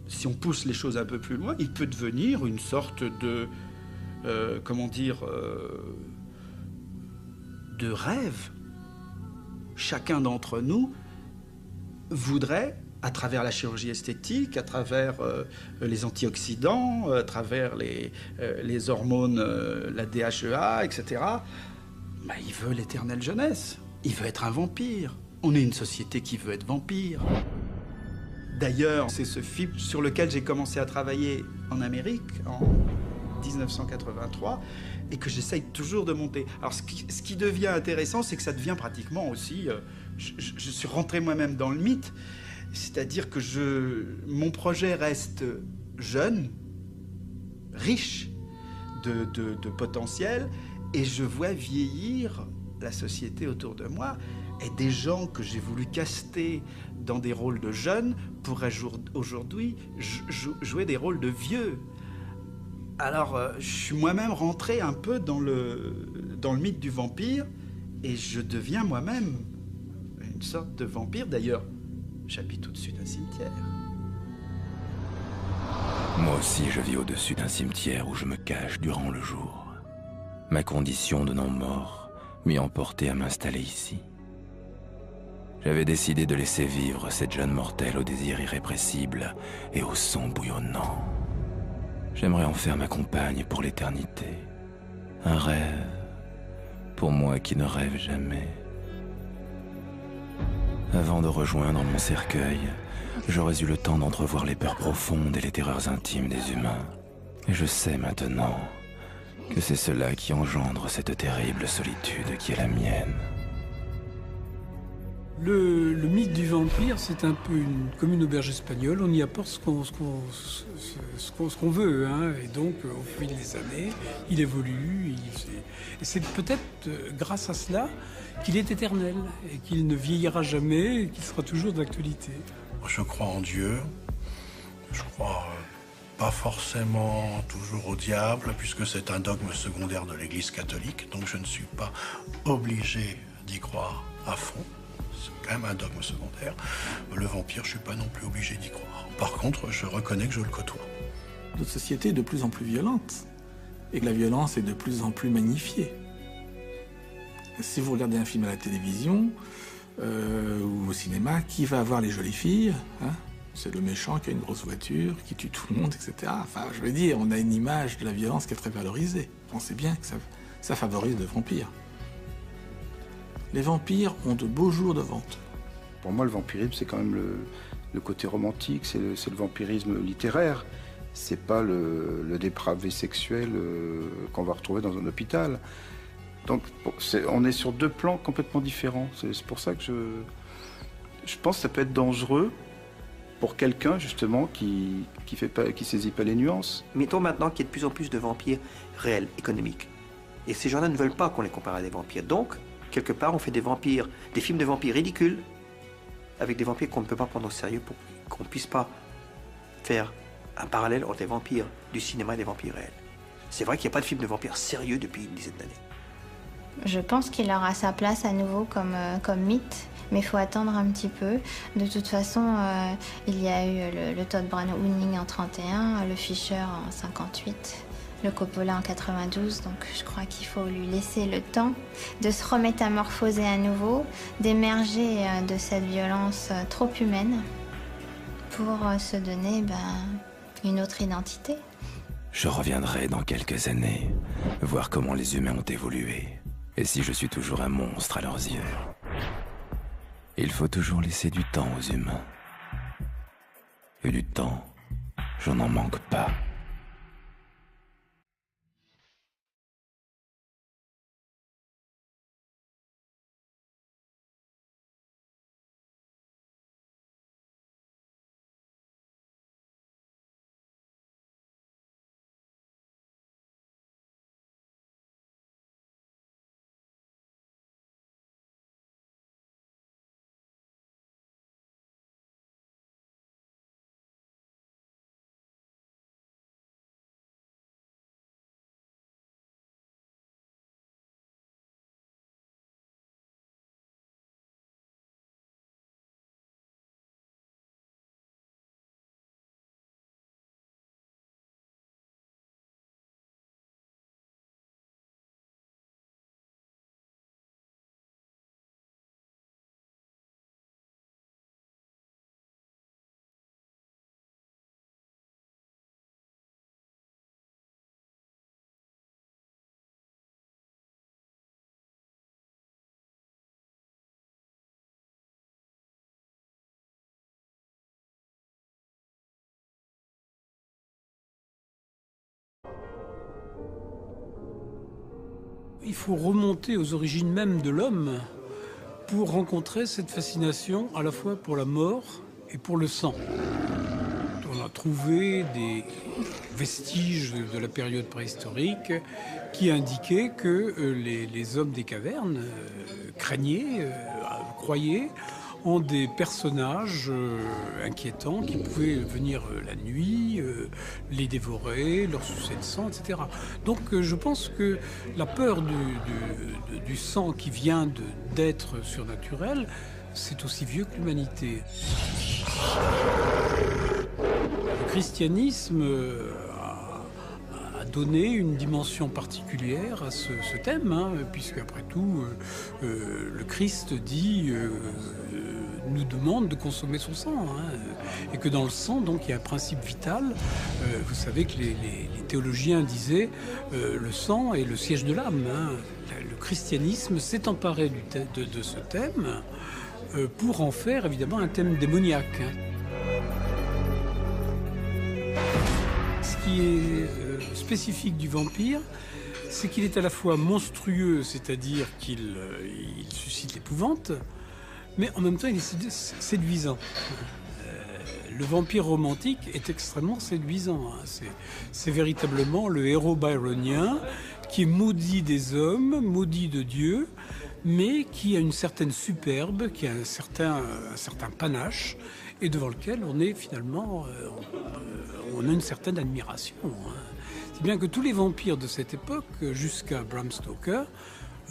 si on pousse les choses un peu plus loin, il peut devenir une sorte de, de rêve. Chacun d'entre nous voudrait, à travers la chirurgie esthétique, à travers les antioxydants, à travers les hormones, la DHEA, etc., il veut l'éternelle jeunesse. Il veut être un vampire. On est une société qui veut être vampire. D'ailleurs, c'est ce film sur lequel j'ai commencé à travailler en Amérique en 1983 et que j'essaye toujours de monter. Alors, ce qui devient intéressant, c'est que ça devient pratiquement aussi... je suis rentré moi-même dans le mythe. C'est-à-dire que mon projet reste jeune, riche de potentiel, et je vois vieillir la société autour de moi, et des gens que j'ai voulu caster dans des rôles de jeunes pourraient aujourd'hui jouer des rôles de vieux. Alors, je suis moi-même rentré un peu dans le mythe du vampire, et je deviens moi-même une sorte de vampire. D'ailleurs, j'habite au-dessus d'un cimetière. Moi aussi, je vis au-dessus d'un cimetière où je me cache durant le jour. Ma condition de non-mort m'y emportait à m'installer ici. J'avais décidé de laisser vivre cette jeune mortelle au désir irrépressible et au sang bouillonnant. J'aimerais en faire ma compagne pour l'éternité. Un rêve, pour moi qui ne rêve jamais. Avant de rejoindre mon cercueil, j'aurais eu le temps d'entrevoir les peurs profondes et les terreurs intimes des humains. Et je sais maintenant que c'est cela qui engendre cette terrible solitude qui est la mienne. Le mythe du vampire, c'est un peu comme une auberge espagnole. On y apporte ce qu'on veut. Hein. Et donc, au fil des années, il évolue. Et c'est peut-être grâce à cela qu'il est éternel et qu'il ne vieillira jamais et qu'il sera toujours d'actualité. Je crois en Dieu. Je crois pas forcément toujours au diable, puisque c'est un dogme secondaire de l'Église catholique. Donc je ne suis pas obligé d'y croire à fond. C'est quand même un dogme secondaire. Le vampire, je suis pas non plus obligé d'y croire. Par contre, je reconnais que je le côtoie. Notre société est de plus en plus violente et que la violence est de plus en plus magnifiée. Si vous regardez un film à la télévision ou au cinéma, qui va avoir les jolies filles, hein? C'est le méchant qui a une grosse voiture, qui tue tout le monde, etc. Enfin, je veux dire, on a une image de la violence qui est très valorisée. On sait bien que ça favorise le vampire. Les vampires ont de beaux jours devant eux. Pour moi, le vampirisme, c'est quand même le côté romantique, c'est le vampirisme littéraire. C'est pas le dépravé sexuel qu'on va retrouver dans un hôpital. Donc, on est sur deux plans complètement différents. C'est pour ça que je pense que ça peut être dangereux pour quelqu'un, justement, qui saisit pas les nuances. Mettons maintenant qu'il y a de plus en plus de vampires réels, économiques. Et ces gens-là ne veulent pas qu'on les compare à des vampires. Donc, quelque part, on fait des films de vampires ridicules, avec des vampires qu'on ne peut pas prendre au sérieux, pour qu'on ne puisse pas faire un parallèle entre les vampires du cinéma et les vampires réels. C'est vrai qu'il n'y a pas de film de vampires sérieux depuis une dizaine d'années. Je pense qu'il aura sa place à nouveau comme mythe, mais il faut attendre un petit peu. De toute façon, il y a eu le Todd Browning en 31, le Fisher en 58, le Coppola en 92, donc je crois qu'il faut lui laisser le temps de se remétamorphoser à nouveau, d'émerger de cette violence trop humaine pour se donner une autre identité. Je reviendrai dans quelques années, voir comment les humains ont évolué, et si je suis toujours un monstre à leurs yeux. Il faut toujours laisser du temps aux humains. Et du temps, je n'en manque pas. Il faut remonter aux origines même de l'homme pour rencontrer cette fascination à la fois pour la mort et pour le sang. On a trouvé des vestiges de la période préhistorique qui indiquaient que les hommes des cavernes croyaient en des personnages inquiétants qui pouvaient venir la nuit, les dévorer, leur sucer le sang, etc. Donc je pense que la peur du sang qui vient d'êtres surnaturels, c'est aussi vieux que l'humanité. Le christianisme a donné une dimension particulière à ce thème, hein, puisque après tout, le Christ nous demande de consommer son sang, hein, et que dans le sang, donc, il y a un principe vital. Vous savez que les théologiens disaient le sang est le siège de l'âme. Hein. Le christianisme s'est emparé de ce thème pour en faire évidemment un thème démoniaque. Hein. Ce qui est spécifique du vampire, c'est qu'il est à la fois monstrueux, c'est-à-dire qu'il suscite l'épouvante, mais en même temps il est séduisant. Le vampire romantique est extrêmement séduisant. Hein. C'est véritablement le héros byronien qui est maudit des hommes, maudit de Dieu, mais qui a une certaine superbe, qui a un certain panache, et devant lequel on est finalement, on a une certaine admiration. Hein. C'est bien que tous les vampires de cette époque, jusqu'à Bram Stoker,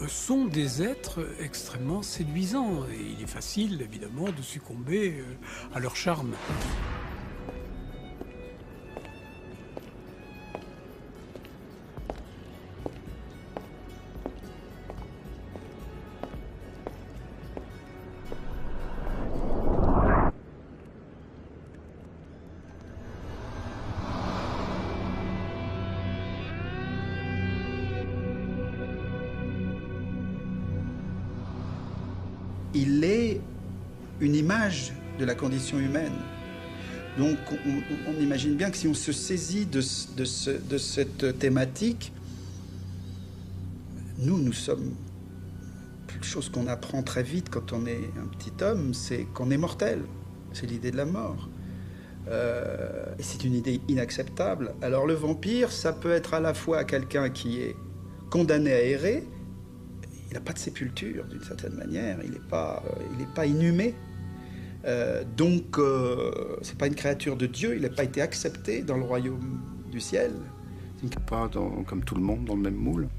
sont des êtres extrêmement séduisants. Et il est facile, évidemment, de succomber à leur charme. Il est une image de la condition humaine. Donc on imagine bien que si on se saisit de cette thématique, nous sommes... Quelque chose qu'on apprend très vite quand on est un petit homme, c'est qu'on est mortel. C'est l'idée de la mort. Et c'est une idée inacceptable. Alors le vampire, ça peut être à la fois quelqu'un qui est condamné à errer. Il n'a pas de sépulture, d'une certaine manière. Il n'est pas inhumé. Donc, c'est pas une créature de Dieu. Il n'a pas été accepté dans le royaume du ciel. Pas comme tout le monde, dans le même moule.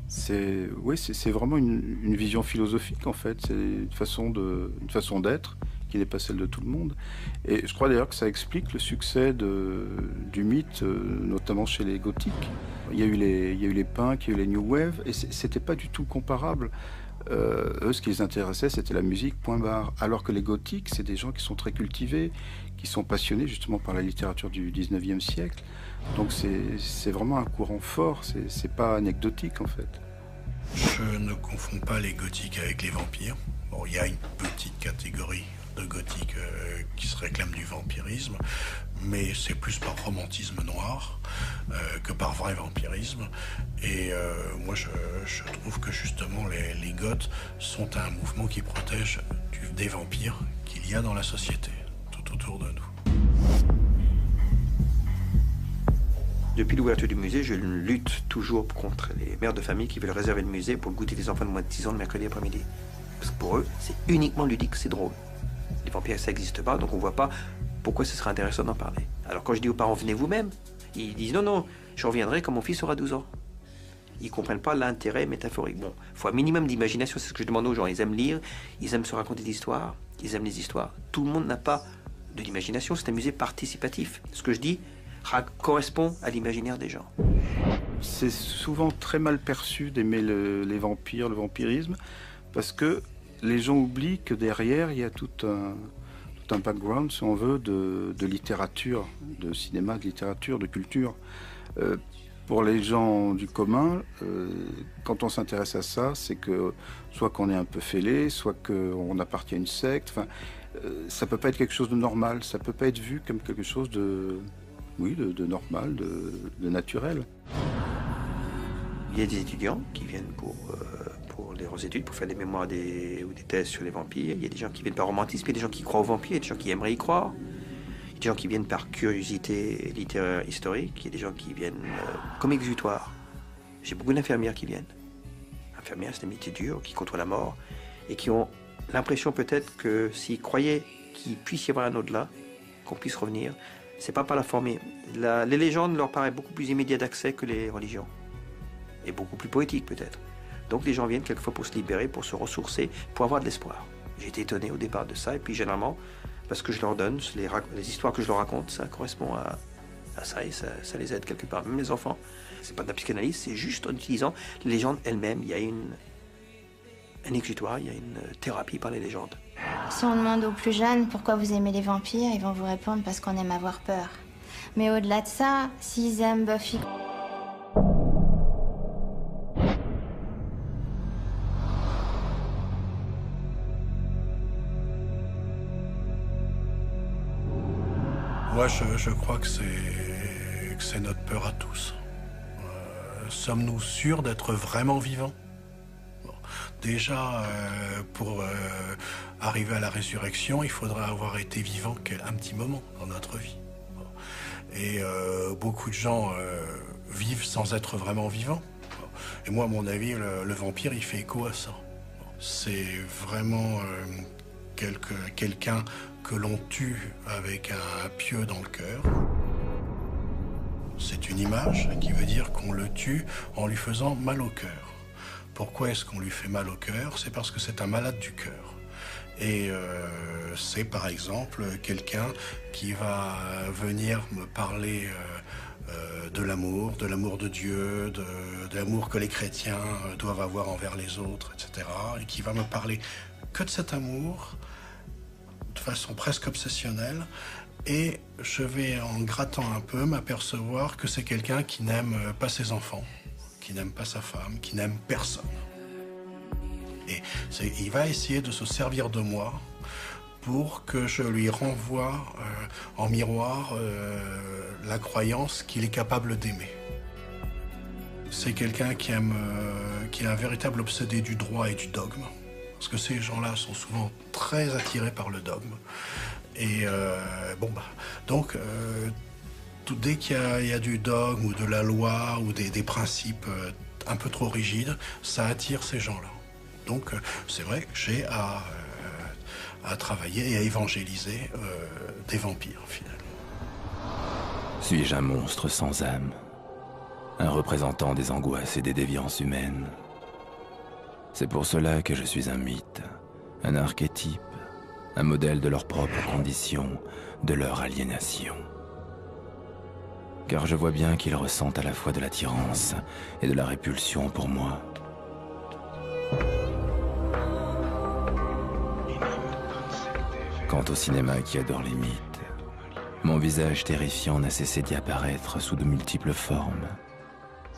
C'est vraiment une vision philosophique, en fait. C'est une façon d'être qui n'est pas celle de tout le monde. Et je crois d'ailleurs que ça explique le succès du mythe, notamment chez les gothiques. Il y a eu les punks, il y a eu les new wave, et c'était pas du tout comparable. Eux, ce qui les intéressait, c'était la musique, point barre. Alors que les gothiques, c'est des gens qui sont très cultivés, qui sont passionnés justement par la littérature du 19e siècle. Donc c'est vraiment un courant fort, c'est pas anecdotique en fait. Je ne confonds pas les gothiques avec les vampires. Bon, il y a une petite catégorie de gothiques qui se réclament du vampirisme, mais c'est plus par romantisme noir que par vrai vampirisme. Et moi, je trouve que justement les goths sont un mouvement qui protège des vampires qu'il y a dans la société, tout autour de nous. Depuis l'ouverture du musée, je lutte toujours contre les mères de famille qui veulent réserver le musée pour le goûter des enfants de moins de 6 ans le mercredi après-midi. Parce que pour eux, c'est uniquement ludique, c'est drôle. Les vampires, ça n'existe pas, donc on ne voit pas pourquoi ce serait intéressant d'en parler. Alors quand je dis aux parents, venez vous-même, ils disent non, je reviendrai quand mon fils aura 12 ans. Ils ne comprennent pas l'intérêt métaphorique. Bon, il faut un minimum d'imagination, c'est ce que je demande aux gens. Ils aiment lire, ils aiment se raconter des histoires, ils aiment les histoires. Tout le monde n'a pas de l'imagination, c'est un musée participatif. Ce que je dis correspond à l'imaginaire des gens. C'est souvent très mal perçu d'aimer les vampires, le vampirisme, parce que les gens oublient que derrière, il y a tout un background, si on veut, de littérature, de cinéma, de littérature, de culture. Pour les gens du commun, quand on s'intéresse à ça, c'est que soit qu'on est un peu fêlé, soit qu'on appartient à une secte. Enfin, ça peut pas être quelque chose de normal, ça peut pas être vu comme quelque chose de normal, de naturel. Il y a des étudiants qui viennent pour leurs études, pour faire des mémoires ou des thèses sur les vampires. Il y a des gens qui viennent par romantisme, il y a des gens qui croient aux vampires, il y a des gens qui aimeraient y croire. Il y a des gens qui viennent par curiosité littéraire historique, il y a des gens qui viennent comme exutoire. J'ai beaucoup d'infirmières qui viennent. Infirmières, c'est des métiers durs, qui côtoient la mort, et qui ont l'impression peut-être que s'ils croyaient qu'il puisse y avoir un au-delà, qu'on puisse revenir, c'est pas par la forme. Les légendes leur paraissent beaucoup plus immédiates d'accès que les religions. Et beaucoup plus poétiques peut-être. Donc les gens viennent quelquefois pour se libérer, pour se ressourcer, pour avoir de l'espoir. J'ai été étonné au départ de ça, et puis généralement, parce que je leur donne, les histoires que je leur raconte, ça correspond à ça, et ça les aide quelque part, même les enfants. C'est pas de la psychanalyse, c'est juste en utilisant les légendes elles-mêmes. Il y a un exutoire, il y a une thérapie par les légendes. Si on demande aux plus jeunes pourquoi vous aimez les vampires, ils vont vous répondre parce qu'on aime avoir peur. Mais au-delà de ça, s'ils aiment Buffy... Moi, je crois que c'est notre peur à tous. Sommes-nous sûrs d'être vraiment vivants? Bon. Déjà, pour arriver à la résurrection, il faudrait avoir été vivant un petit moment dans notre vie. Bon. Et beaucoup de gens vivent sans être vraiment vivants. Bon. Et moi, à mon avis, le vampire, il fait écho à ça. Bon. C'est vraiment quelqu'un que l'on tue avec un pieu dans le cœur. C'est une image qui veut dire qu'on le tue en lui faisant mal au cœur. Pourquoi est-ce qu'on lui fait mal au cœur? C'est parce que c'est un malade du cœur. Et c'est par exemple quelqu'un qui va venir me parler de l'amour de Dieu, de l'amour que les chrétiens doivent avoir envers les autres, etc. Et qui va me parler que de cet amour, de façon presque obsessionnelle, et je vais, en grattant un peu, m'apercevoir que c'est quelqu'un qui n'aime pas ses enfants, qui n'aime pas sa femme, qui n'aime personne. Et il va essayer de se servir de moi pour que je lui renvoie en miroir la croyance qu'il est capable d'aimer. C'est quelqu'un qui est un véritable obsédé du droit et du dogme. Parce que ces gens-là sont souvent très attirés par le dogme. Et donc, dès qu'il y a du dogme ou de la loi ou des principes un peu trop rigides, ça attire ces gens-là. Donc, c'est vrai que j'ai à travailler et à évangéliser des vampires, finalement. Suis-je un monstre sans âme? Un représentant des angoisses et des déviances humaines? C'est pour cela que je suis un mythe, un archétype, un modèle de leurs propres conditions, de leur aliénation. Car je vois bien qu'ils ressentent à la fois de l'attirance et de la répulsion pour moi. Quant au cinéma qui adore les mythes, mon visage terrifiant n'a cessé d'y apparaître sous de multiples formes,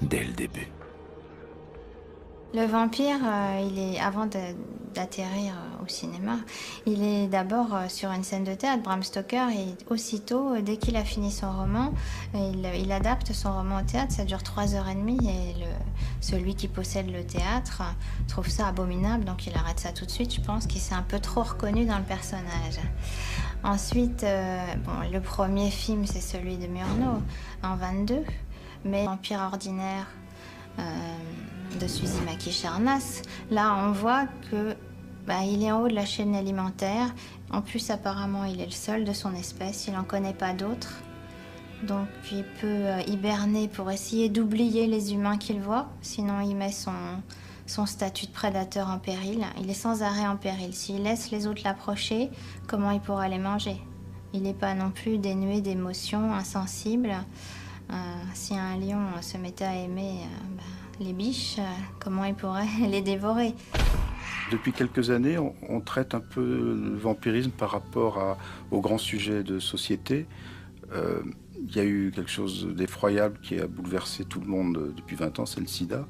dès le début. Le vampire, avant d'atterrir au cinéma, il est d'abord sur une scène de théâtre. Bram Stoker, et aussitôt, dès qu'il a fini son roman, il adapte son roman au théâtre. Ça dure 3h30 et celui qui possède le théâtre trouve ça abominable, donc il arrête ça tout de suite. Je pense qu'il s'est un peu trop reconnu dans le personnage. Ensuite, le premier film, c'est celui de Murnau, en 22, mais Vampire ordinaire de Suzy Mackie-Charnas, là on voit que il est en haut de la chaîne alimentaire. En plus, apparemment, il est le seul de son espèce, il n'en connaît pas d'autres. Donc il peut hiberner pour essayer d'oublier les humains qu'il voit, sinon il met son statut de prédateur en péril. Il est sans arrêt en péril. S'il laisse les autres l'approcher, comment il pourra les manger? Il n'est pas non plus dénué d'émotions, insensible. Si un lion se mettait à aimer les biches, comment il pourrait les dévorer? Depuis quelques années, on traite un peu le vampirisme par rapport aux grands sujets de société. Il y a eu quelque chose d'effroyable qui a bouleversé tout le monde depuis 20 ans, c'est le sida.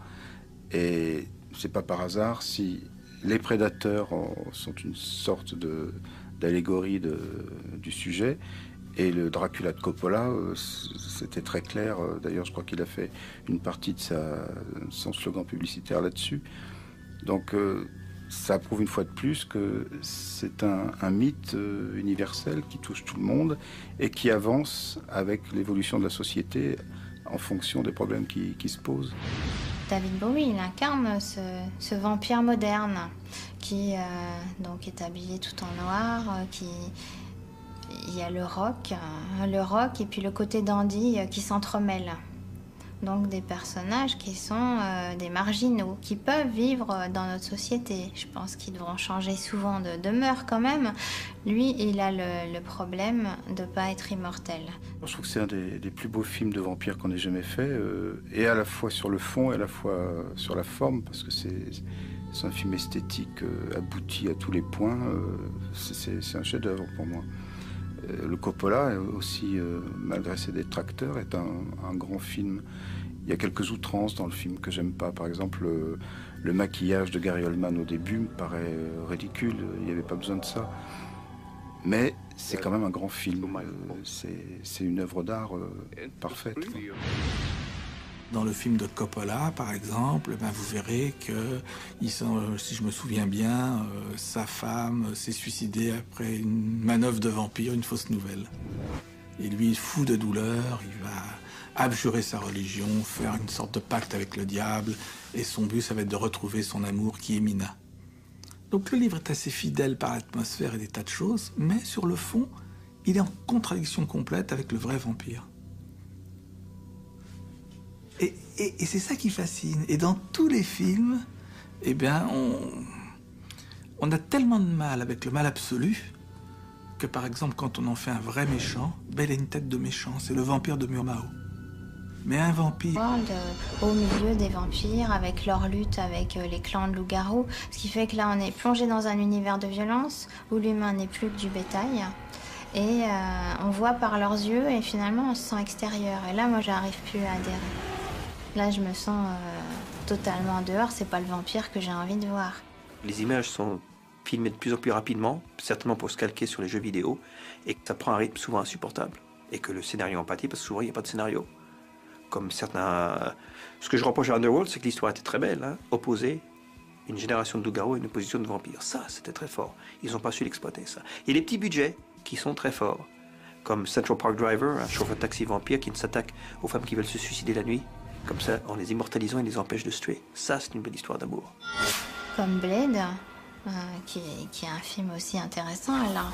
Et c'est pas par hasard si les prédateurs sont une sorte d'allégorie du sujet. Et le Dracula de Coppola, c'était très clair. D'ailleurs, je crois qu'il a fait une partie de son slogan publicitaire là-dessus. Donc, ça prouve une fois de plus que c'est un mythe universel qui touche tout le monde et qui avance avec l'évolution de la société en fonction des problèmes qui se posent. David Bowie, il incarne ce vampire moderne qui donc est habillé tout en noir, il y a le rock et puis le côté dandy qui s'entremêlent. Donc des personnages qui sont des marginaux, qui peuvent vivre dans notre société. Je pense qu'ils devront changer souvent de demeure quand même. Lui, il a le problème de ne pas être immortel. Je trouve que c'est un des plus beaux films de vampires qu'on ait jamais fait, et à la fois sur le fond et à la fois sur la forme, parce que c'est un film esthétique abouti à tous les points. C'est un chef-d'œuvre pour moi. Le Coppola aussi, malgré ses détracteurs, est un grand film. Il y a quelques outrances dans le film que j'aime pas. Par exemple, le maquillage de Gary Oldman au début me paraît ridicule. Il n'y avait pas besoin de ça. Mais c'est quand même un grand film. C'est une œuvre d'art parfaite. Dans le film de Coppola, par exemple, vous verrez que, si je me souviens bien, sa femme s'est suicidée après une manœuvre de vampire, une fausse nouvelle. Et lui, fou de douleur, il va abjurer sa religion, faire une sorte de pacte avec le diable, et son but, ça va être de retrouver son amour qui est Mina. Donc le livre est assez fidèle par l'atmosphère et des tas de choses, mais sur le fond, il est en contradiction complète avec le vrai vampire. Et c'est ça qui fascine. Et dans tous les films, eh bien, on a tellement de mal avec le mal absolu que, par exemple, quand on en fait un vrai méchant, il a une tête de méchant. C'est le vampire de Murnau. Mais un vampire... Au milieu des vampires, avec leur lutte avec les clans de loups-garous, ce qui fait que là, on est plongé dans un univers de violence où l'humain n'est plus que du bétail. Et on voit par leurs yeux et finalement, on se sent extérieur. Et là, moi, j'arrive plus à adhérer. Là, je me sens totalement en dehors. C'est pas le vampire que j'ai envie de voir. Les images sont filmées de plus en plus rapidement, certainement pour se calquer sur les jeux vidéo, et que ça prend un rythme souvent insupportable. Et que le scénario en pâtit, parce que souvent, il n'y a pas de scénario. Comme certains... Ce que je reproche à Underworld, c'est que l'histoire était très belle, hein, opposer une génération de loups-garous à une opposition de vampires. Ça, c'était très fort. Ils n'ont pas su l'exploiter, ça. Il y a des petits budgets qui sont très forts, comme Central Park Driver, un chauffeur de taxi vampire qui ne s'attaque aux femmes qui veulent se suicider la nuit. Comme ça, en les immortalisant, il les empêche de se tuer. Ça, c'est une belle histoire d'amour. Comme Blade, qui est un film aussi intéressant. Alors,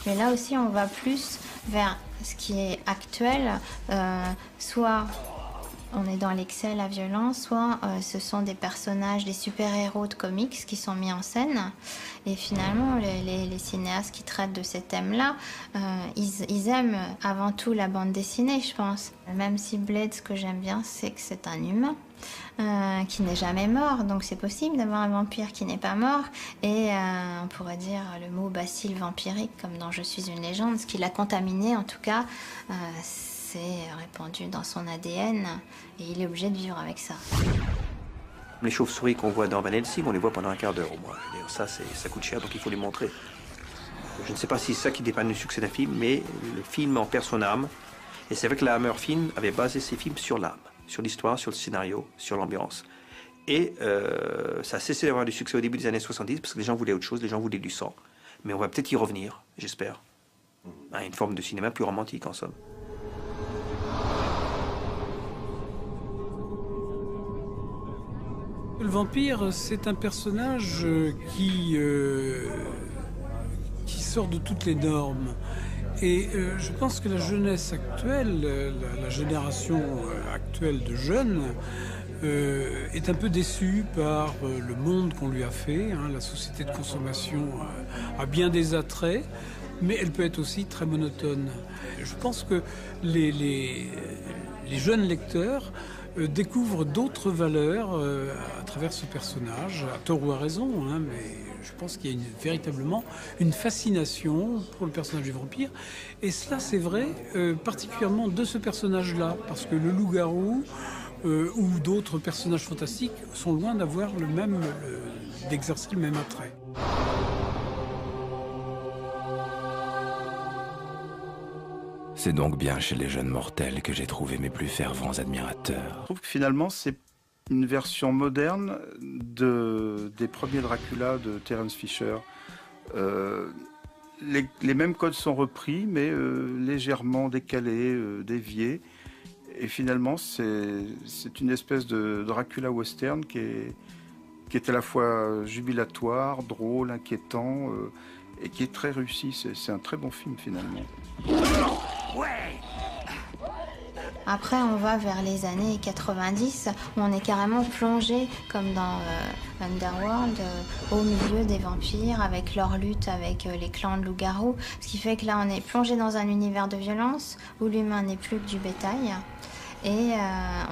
mais là aussi, on va plus vers ce qui est actuel. Soit on est dans l'excès, la violence, soit ce sont des personnages, des super-héros de comics qui sont mis en scène. Et finalement, les cinéastes qui traitent de ces thèmes-là, ils aiment avant tout la bande dessinée, je pense. Même si Blade, ce que j'aime bien, c'est que c'est un humain qui n'est jamais mort. Donc c'est possible d'avoir un vampire qui n'est pas mort. Et on pourrait dire le mot bacille vampirique, comme dans Je suis une légende. Ce qui l'a contaminé, en tout cas, c'est répandu dans son ADN. Et il est obligé de vivre avec ça. Les chauves-souris qu'on voit dans Van Helsing, on les voit pendant un quart d'heure au moins. D'ailleurs, ça coûte cher, donc il faut les montrer. Je ne sais pas si c'est ça qui dépanne le succès d'un film, mais le film en perd son âme. Et c'est vrai que la Hammer Film avait basé ses films sur l'âme, sur l'histoire, sur le scénario, sur l'ambiance. Et ça a cessé d'avoir du succès au début des années 70, parce que les gens voulaient autre chose, les gens voulaient du sang. Mais on va peut-être y revenir, j'espère. À une forme de cinéma plus romantique, en somme. Le vampire, c'est un personnage qui sort de toutes les normes. Et je pense que la jeunesse actuelle, la génération actuelle de jeunes, est un peu déçue par le monde qu'on lui a fait. Hein. La société de consommation a bien des attraits, mais elle peut être aussi très monotone. Je pense que les jeunes lecteurs découvrent d'autres valeurs à travers ce personnage, à tort ou à raison, hein, mais je pense qu'il y a véritablement une fascination pour le personnage du vampire. Et cela, c'est vrai, particulièrement de ce personnage-là, parce que le loup-garou ou d'autres personnages fantastiques sont loin d'avoir d'exercer le même attrait. C'est donc bien chez les jeunes mortels que j'ai trouvé mes plus fervents admirateurs. Je trouve que finalement, c'est une version moderne des premiers Dracula de Terence Fisher. Les mêmes codes sont repris, mais légèrement décalés, déviés. Et finalement, c'est une espèce de Dracula western qui est à la fois jubilatoire, drôle, inquiétant, et qui est très réussi. C'est un très bon film, finalement. Ouais. Après, on va vers les années 90, où on est carrément plongé, comme dans Underworld, au milieu des vampires, avec leur lutte avec les clans de loups-garous. Ce qui fait que là, on est plongé dans un univers de violence, où l'humain n'est plus que du bétail. Et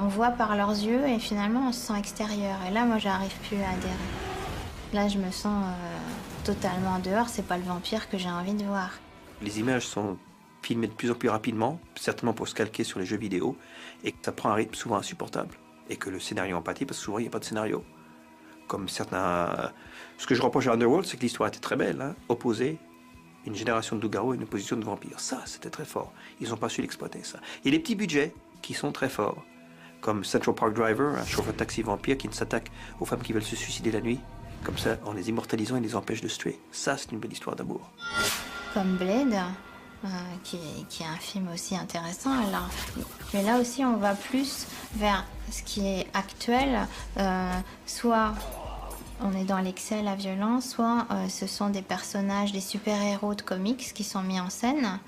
on voit par leurs yeux, et finalement, on se sent extérieur. Et là, moi, j'arrive plus à adhérer. Là, je me sens totalement en dehors. C'est pas le vampire que j'ai envie de voir. Les images sont filmées de plus en plus rapidement, certainement pour se calquer sur les jeux vidéo, et que ça prend un rythme souvent insupportable. Et que le scénario en pâtit, parce que souvent, il n'y a pas de scénario. Comme certains... Ce que je reproche à Underworld, c'est que l'histoire était très belle, hein, opposée. Une génération de loups-garous et une opposition de vampires. Ça, c'était très fort. Ils n'ont pas su l'exploiter, ça. Il y a des petits budgets qui sont très forts, comme Central Park Driver, un chauffeur de taxi vampire qui ne s'attaque aux femmes qui veulent se suicider la nuit. Comme ça, en les immortalisant, il les empêche de se tuer. Ça, c'est une belle histoire d'amour. Comme Blade, qui est un film aussi intéressant. Alors, mais là aussi, on va plus vers ce qui est actuel, soit on est dans l'excès, la violence, soit ce sont des personnages, des super-héros de comics qui sont mis en scène.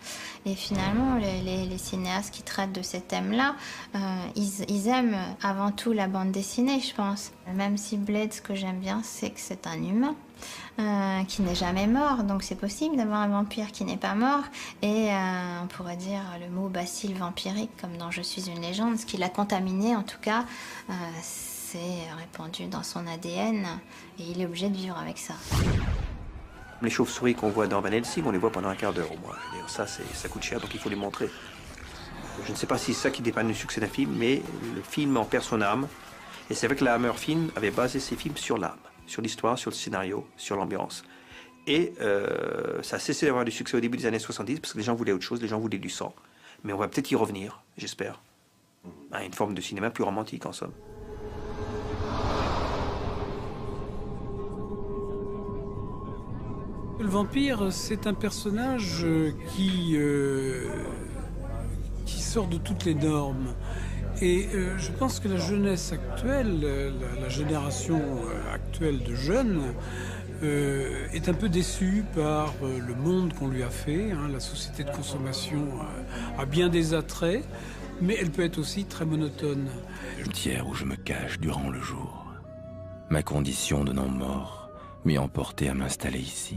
Et finalement, les cinéastes qui traitent de ces thèmes-là, ils aiment avant tout la bande dessinée, je pense. Même si Blade, ce que j'aime bien, c'est que c'est un humain qui n'est jamais mort. Donc c'est possible d'avoir un vampire qui n'est pas mort. Et on pourrait dire le mot bacille vampirique, comme dans Je suis une légende. Ce qui l'a contaminé, en tout cas, c'est répandu dans son ADN. Et il est obligé de vivre avec ça. Les chauves-souris qu'on voit dans Van Helsing, on les voit pendant un quart d'heure au moins. Ça coûte cher, donc il faut les montrer. Je ne sais pas si c'est ça qui dépanne le succès d'un film, mais le film en perd son âme. Et c'est vrai que la Hammer Film avait basé ses films sur l'âme, sur l'histoire, sur le scénario, sur l'ambiance. Et ça a cessé d'avoir du succès au début des années 70, parce que les gens voulaient autre chose, les gens voulaient du sang. Mais on va peut-être y revenir, j'espère. À une forme de cinéma plus romantique, en somme. Le vampire, c'est un personnage qui sort de toutes les normes. Et je pense que la jeunesse actuelle, la génération actuelle de jeunes, est un peu déçue par le monde qu'on lui a fait. Hein. La société de consommation a bien des attraits, mais elle peut être aussi très monotone. Une tiers où je me cache durant le jour. Ma condition de non-mort m'y emportait à m'installer ici.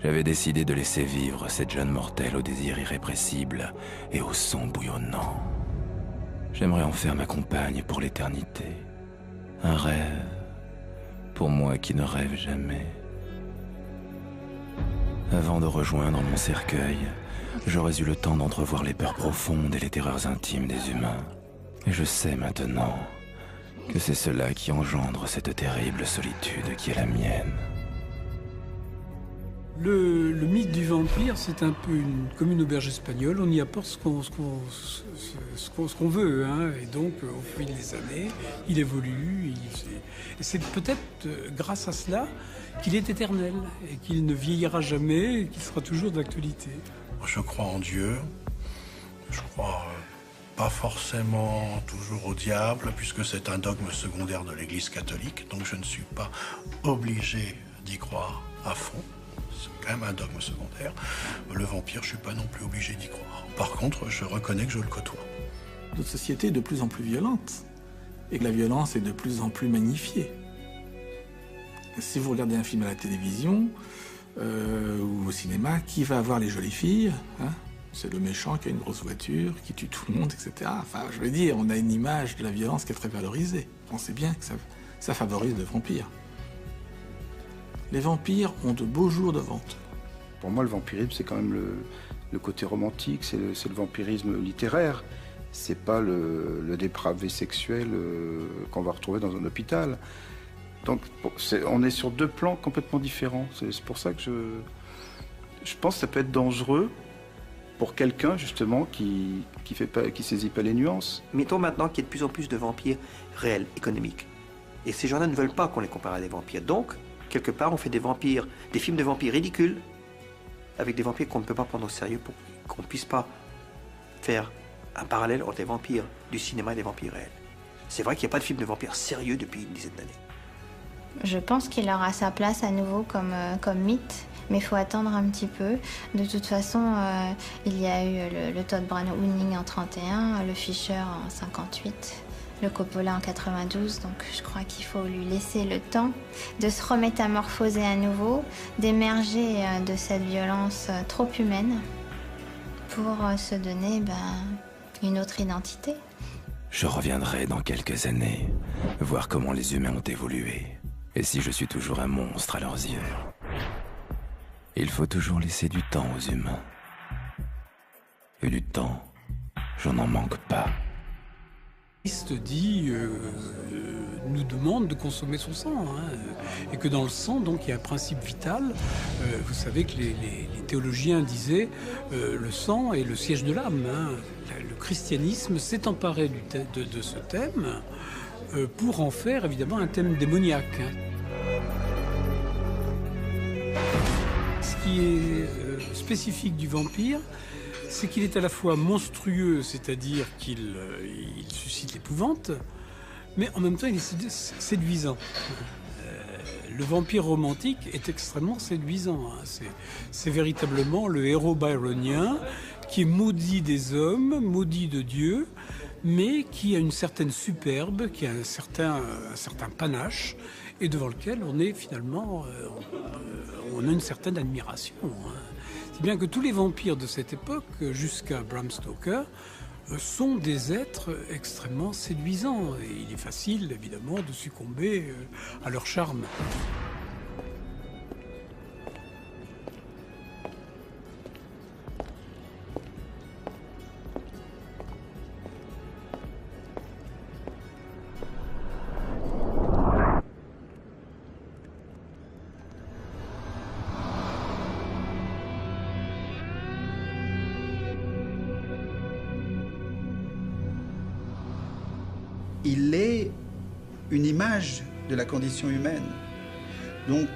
J'avais décidé de laisser vivre cette jeune mortelle au désir irrépressible et au sang bouillonnant. J'aimerais en faire ma compagne pour l'éternité. Un rêve, pour moi qui ne rêve jamais. Avant de rejoindre mon cercueil, j'aurais eu le temps d'entrevoir les peurs profondes et les terreurs intimes des humains. Et je sais maintenant que c'est cela qui engendre cette terrible solitude qui est la mienne. Le mythe du vampire, c'est un peu comme une auberge espagnole. On y apporte ce qu'on veut. Hein. Et donc, au fil des années, il évolue. Et c'est peut-être grâce à cela qu'il est éternel et qu'il ne vieillira jamais et qu'il sera toujours d'actualité. Je crois en Dieu. Je crois pas forcément toujours au diable, puisque c'est un dogme secondaire de l'Église catholique. Donc je ne suis pas obligé d'y croire à fond. C'est quand même un dogme secondaire. Le vampire, je ne suis pas non plus obligé d'y croire. Par contre, je reconnais que je le côtoie. Notre société est de plus en plus violente et que la violence est de plus en plus magnifiée. Si vous regardez un film à la télévision ou au cinéma, qui va avoir les jolies filles, hein? C'est le méchant qui a une grosse voiture, qui tue tout le monde, etc. Enfin, je veux dire, on a une image de la violence qui est très valorisée. On sait bien que ça favorise le vampire. Les vampires ont de beaux jours devant eux. Pour moi, le vampirisme, c'est quand même le côté romantique, c'est le vampirisme littéraire. C'est pas le dépravé sexuel qu'on va retrouver dans un hôpital. Donc, on est sur deux plans complètement différents. C'est pour ça que je pense que ça peut être dangereux pour quelqu'un, justement, qui saisit pas les nuances. Mettons maintenant qu'il y a de plus en plus de vampires réels, économiques. Et ces gens-là ne veulent pas qu'on les compare à des vampires. Donc, quelque part, on fait des films de vampires ridicules, avec des vampires qu'on ne peut pas prendre au sérieux pour qu'on ne puisse pas faire un parallèle entre les vampires du cinéma et les vampires réels. C'est vrai qu'il n'y a pas de film de vampires sérieux depuis une dizaine d'années. Je pense qu'il aura sa place à nouveau comme mythe, Mais il faut attendre un petit peu. De toute façon, il y a eu le Todd Browning en 31, le Fisher en 58, le Coppola en 92. Donc je crois qu'il faut lui laisser le temps de se remétamorphoser à nouveau, d'émerger de cette violence trop humaine pour se donner une autre identité. Je reviendrai dans quelques années, voir comment les humains ont évolué, et si je suis toujours un monstre à leurs yeux. Il faut toujours laisser du temps aux humains. Et du temps, je n'en manque pas. Christ dit, nous demande de consommer son sang, et que dans le sang, donc, il y a un principe vital. Vous savez que les théologiens disaient le sang est le siège de l'âme. Le christianisme s'est emparé de ce thème pour en faire évidemment un thème démoniaque. Ce qui est spécifique du vampire, c'est qu'il est à la fois monstrueux, c'est-à-dire qu'il suscite l'épouvante, mais en même temps il est séduisant. Le vampire romantique est extrêmement séduisant. C'est véritablement le héros byronien qui est maudit des hommes, maudit de Dieu, mais qui a une certaine superbe, qui a un certain panache, et devant lequel on est finalement, on a une certaine admiration. C'est bien que tous les vampires de cette époque, jusqu'à Bram Stoker, sont des êtres extrêmement séduisants. Et il est facile, évidemment, de succomber à leur charme. Il est une image de la condition humaine. Donc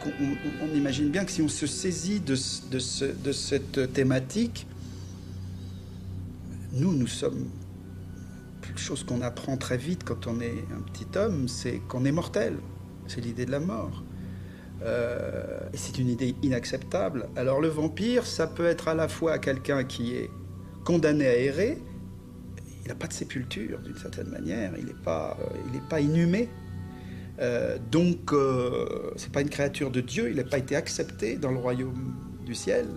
on imagine bien que si on se saisit de cette thématique, nous sommes... Quelque chose qu'on apprend très vite quand on est un petit homme, c'est qu'on est mortel. C'est l'idée de la mort. Et c'est une idée inacceptable. Alors le vampire, ça peut être à la fois quelqu'un qui est condamné à errer. Il n'a pas de sépulture, d'une certaine manière. Il n'est pas inhumé. Donc, c'est pas une créature de Dieu. Il n'a pas été accepté dans le royaume du ciel.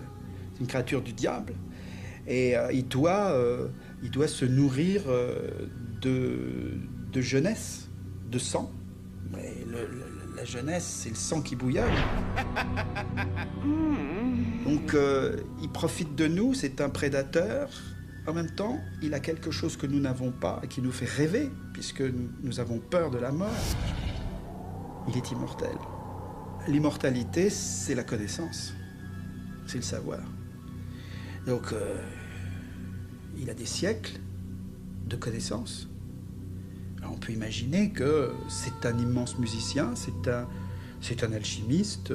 C'est une créature du diable. Et il doit se nourrir de jeunesse, de sang. Mais la jeunesse, c'est le sang qui bouillonne. Donc, il profite de nous. C'est un prédateur. En même temps, il a quelque chose que nous n'avons pas et qui nous fait rêver, puisque nous avons peur de la mort. Il est immortel. L'immortalité, c'est la connaissance, c'est le savoir. Donc, il a des siècles de connaissances. Alors, on peut imaginer que c'est un immense musicien, c'est un alchimiste,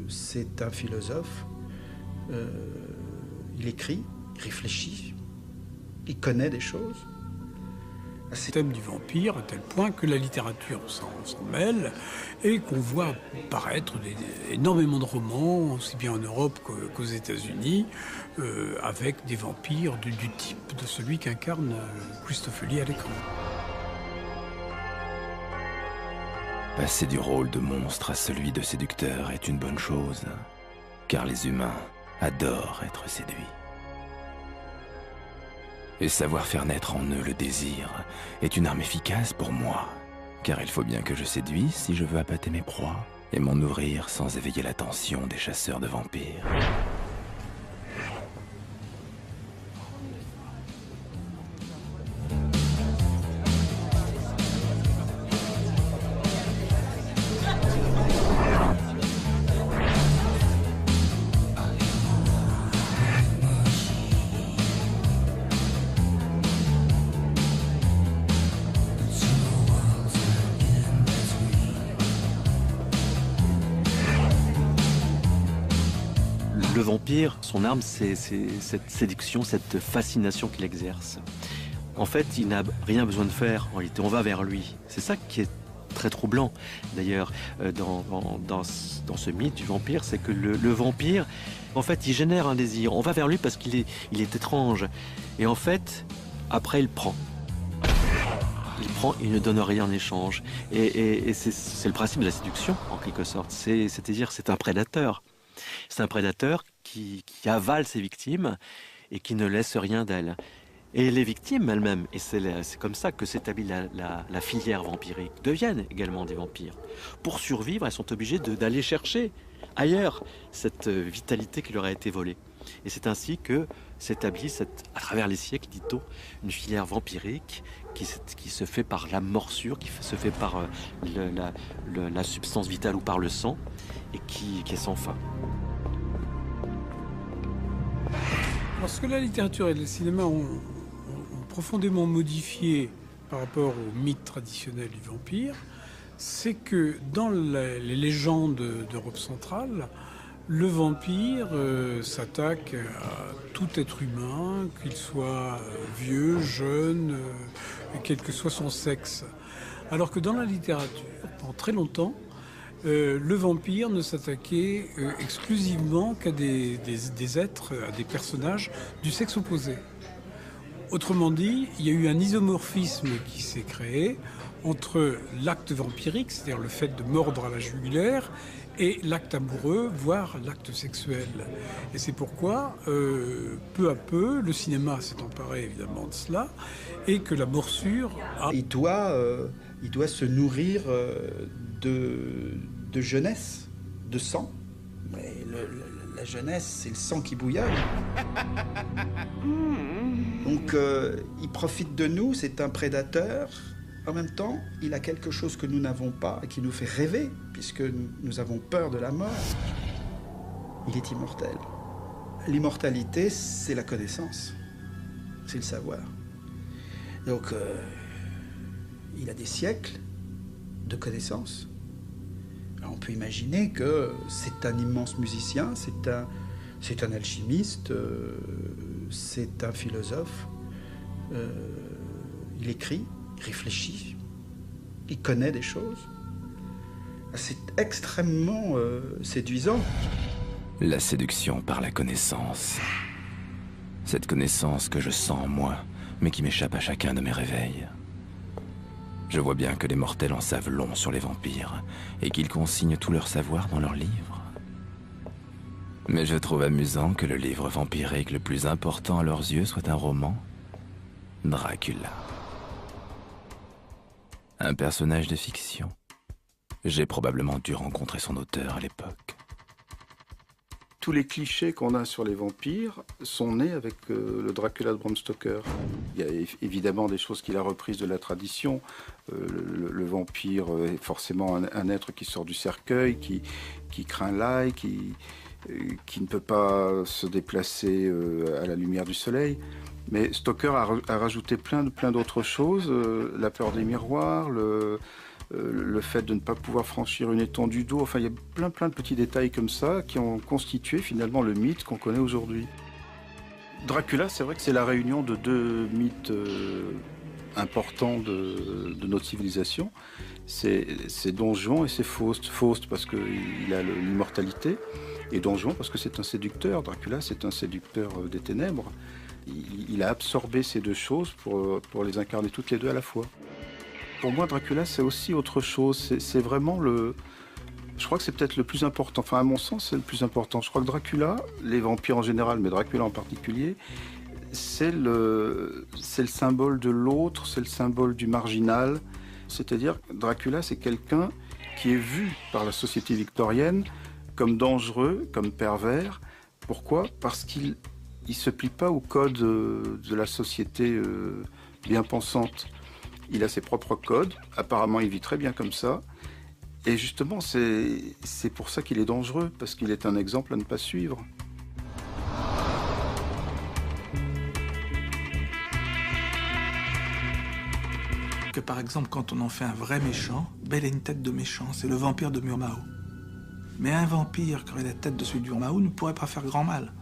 c'est un philosophe. Il écrit. Il réfléchit, il connaît des choses. C'est le thème du vampire à tel point que la littérature s'en mêle et qu'on voit paraître énormément de romans, aussi bien en Europe qu'aux États-Unis, avec des vampires du type de celui qu'incarne Christopher Lee à l'écran. Passer du rôle de monstre à celui de séducteur est une bonne chose, car les humains adorent être séduits. Et savoir faire naître en eux le désir est une arme efficace pour moi, car il faut bien que je séduise si je veux appâter mes proies et m'en nourrir sans éveiller l'attention des chasseurs de vampires. Le vampire, son arme, c'est cette séduction, cette fascination qu'il exerce. En fait, il n'a rien besoin de faire, en réalité, on va vers lui. C'est ça qui est très troublant, d'ailleurs, dans ce mythe du vampire, c'est que le vampire, en fait, il génère un désir. On va vers lui parce qu'il est étrange. Et en fait, après, il prend. Il prend, il ne donne rien en échange. Et c'est le principe de la séduction, en quelque sorte. C'est-à-dire, c'est un prédateur. C'est un prédateur qui avale ses victimes et qui ne laisse rien d'elles. Et les victimes elles-mêmes, et c'est comme ça que s'établit la filière vampirique, deviennent également des vampires. Pour survivre, elles sont obligées d'aller chercher ailleurs cette vitalité qui leur a été volée. Et c'est ainsi que s'établit, à travers les siècles, dit-on, une filière vampirique qui se fait par la morsure, qui se fait par la substance vitale ou par le sang, et qui est sans fin. Parce que la littérature et le cinéma ont profondément modifié par rapport au mythe traditionnel du vampire, c'est que dans les légendes d'Europe centrale, le vampire s'attaque à tout être humain, qu'il soit vieux, jeune, quel que soit son sexe. Alors que dans la littérature, pendant très longtemps, le vampire ne s'attaquait exclusivement qu'à des êtres, à des personnages du sexe opposé. Autrement dit, il y a eu un isomorphisme qui s'est créé entre l'acte vampirique, c'est-à-dire le fait de mordre à la jugulaire, et l'acte amoureux, voire l'acte sexuel. Et c'est pourquoi, peu à peu, le cinéma s'est emparé évidemment de cela, et que la morsure a... Il doit se nourrir de jeunesse, de sang. Mais la jeunesse, c'est le sang qui bouillonne. Donc, il profite de nous, c'est un prédateur. En même temps, il a quelque chose que nous n'avons pas et qui nous fait rêver, puisque nous avons peur de la mort. Il est immortel. L'immortalité, c'est la connaissance, c'est le savoir. Donc, il a des siècles de connaissances. Alors, on peut imaginer que c'est un immense musicien, c'est un alchimiste, c'est un philosophe. Il écrit, il réfléchit, il connaît des choses. C'est extrêmement séduisant. La séduction par la connaissance. Cette connaissance que je sens en moi, mais qui m'échappe à chacun de mes réveils. Je vois bien que les mortels en savent long sur les vampires, et qu'ils consignent tout leur savoir dans leurs livres. Mais je trouve amusant que le livre vampirique le plus important à leurs yeux soit un roman, Dracula. Un personnage de fiction. J'ai probablement dû rencontrer son auteur à l'époque. Tous les clichés qu'on a sur les vampires sont nés avec le Dracula de Bram Stoker. Il y a évidemment des choses qu'il a reprises de la tradition. Le vampire est forcément un être qui sort du cercueil, qui craint l'ail, qui ne peut pas se déplacer à la lumière du soleil. Mais Stoker a rajouté plein d'autres choses. La peur des miroirs, le fait de ne pas pouvoir franchir une étendue d'eau. Enfin, il y a plein de petits détails comme ça qui ont constitué finalement le mythe qu'on connaît aujourd'hui. Dracula, c'est vrai que c'est la réunion de deux mythes importants de notre civilisation. C'est Don Juan et c'est Faust. Faust parce qu'il a l'immortalité et Don Juan parce que c'est un séducteur. Dracula, c'est un séducteur des ténèbres. Il a absorbé ces deux choses pour les incarner toutes les deux à la fois. Pour moi, Dracula, c'est aussi autre chose. C'est vraiment je crois que c'est peut-être le plus important. Enfin, à mon sens, c'est le plus important. Je crois que Dracula, les vampires en général, mais Dracula en particulier, c'est le symbole de l'autre, c'est le symbole du marginal. C'est-à-dire, Dracula, c'est quelqu'un qui est vu par la société victorienne comme dangereux, comme pervers. Pourquoi ? Parce qu'il ne se plie pas au code de la société bien pensante. Il a ses propres codes, apparemment il vit très bien comme ça. Et justement, c'est pour ça qu'il est dangereux, parce qu'il est un exemple à ne pas suivre. Que par exemple, quand on en fait un vrai méchant, Belle a une tête de méchant, c'est le vampire de Murnau. Mais un vampire qui aurait la tête de celui de Murnau ne pourrait pas faire grand mal.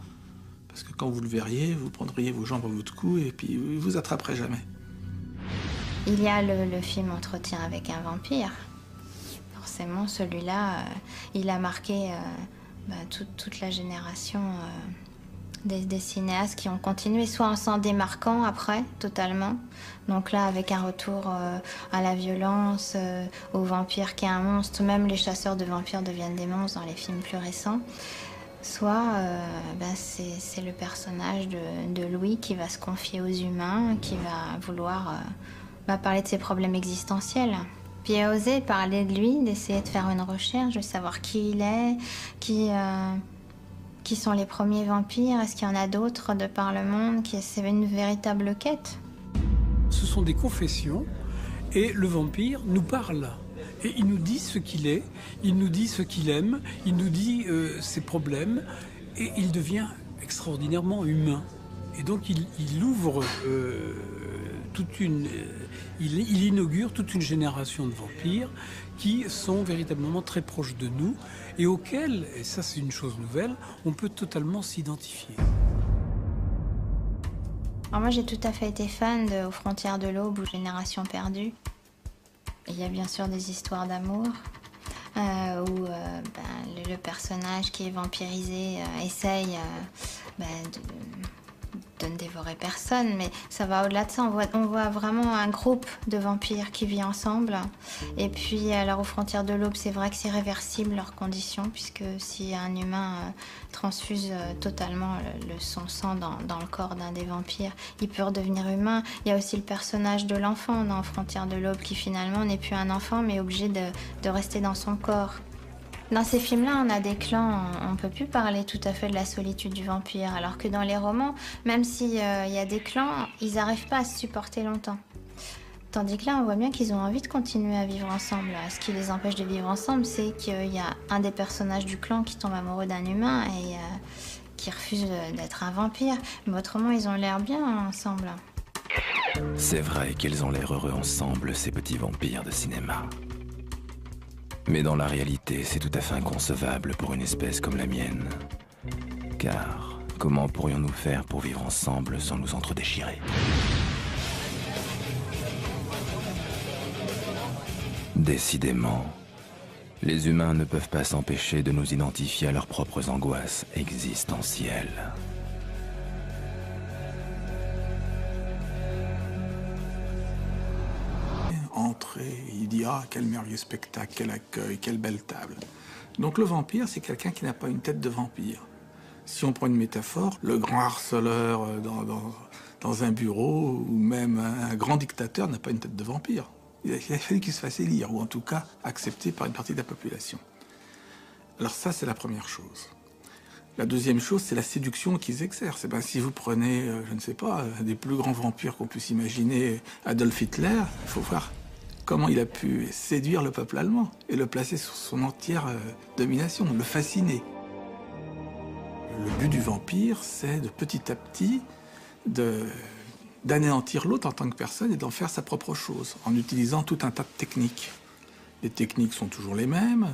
Parce que quand vous le verriez, vous prendriez vos jambes à votre cou et puis vous attraperez jamais. Il y a le film Entretien avec un vampire, forcément, celui-là, il a marqué toute la génération des cinéastes qui ont continué, soit en s'en démarquant après, totalement. Donc là, avec un retour à la violence, au vampire qui est un monstre, même les chasseurs de vampires deviennent des monstres dans les films plus récents. Soit c'est le personnage de Louis qui va se confier aux humains, qui va vouloir parler de ses problèmes existentiels. Puis oser parler de lui, d'essayer de faire une recherche, de savoir qui il est, qui sont les premiers vampires, est-ce qu'il y en a d'autres de par le monde, c'est une véritable quête. Ce sont des confessions et le vampire nous parle. Et il nous dit ce qu'il est, il nous dit ce qu'il aime, il nous dit ses problèmes et il devient extraordinairement humain. Et donc il ouvre il inaugure toute une génération de vampires qui sont véritablement très proches de nous et auxquels, et ça c'est une chose nouvelle, on peut totalement s'identifier. Alors moi j'ai tout à fait été fan de Aux frontières de l'aube ou Génération perdue. Il y a bien sûr des histoires d'amour où le personnage qui est vampirisé essaye de ne dévorer personne, mais ça va au-delà de ça. On voit vraiment un groupe de vampires qui vit ensemble. Et puis, alors, Aux frontières de l'aube, c'est vrai que c'est réversible leurs conditions, puisque si un humain transfuse totalement son sang dans le corps d'un des vampires, il peut redevenir humain. Il y a aussi le personnage de l'enfant dans Aux frontières de l'aube, qui finalement n'est plus un enfant, mais obligé de rester dans son corps. Dans ces films-là, on a des clans, on ne peut plus parler tout à fait de la solitude du vampire, alors que dans les romans, même s'il y a des clans, ils n'arrivent pas à se supporter longtemps. Tandis que là, on voit bien qu'ils ont envie de continuer à vivre ensemble. Ce qui les empêche de vivre ensemble, c'est qu'il y a un des personnages du clan qui tombe amoureux d'un humain et qui refuse d'être un vampire. Mais autrement, ils ont l'air bien ensemble. C'est vrai qu'ils ont l'air heureux ensemble, ces petits vampires de cinéma. Mais dans la réalité, c'est tout à fait inconcevable pour une espèce comme la mienne. Car comment pourrions-nous faire pour vivre ensemble sans nous entredéchirer ? Décidément, les humains ne peuvent pas s'empêcher de nous identifier à leurs propres angoisses existentielles. Entrée, il dit « Ah, quel merveilleux spectacle, quel accueil, quelle belle table ». Donc le vampire, c'est quelqu'un qui n'a pas une tête de vampire. Si on prend une métaphore, le grand harceleur dans un bureau, ou même un grand dictateur n'a pas une tête de vampire. Il a fallu qu'il se fasse élire, ou en tout cas accepté par une partie de la population. Alors ça, c'est la première chose. La deuxième chose, c'est la séduction qu'ils exercent. Et ben, si vous prenez, je ne sais pas, un des plus grands vampires qu'on puisse imaginer, Adolf Hitler, il faut voir comment il a pu séduire le peuple allemand et le placer sous son entière domination, le fasciner. Le but du vampire, c'est de petit à petit d'anéantir l'autre en tant que personne et d'en faire sa propre chose, en utilisant tout un tas de techniques. Les techniques sont toujours les mêmes.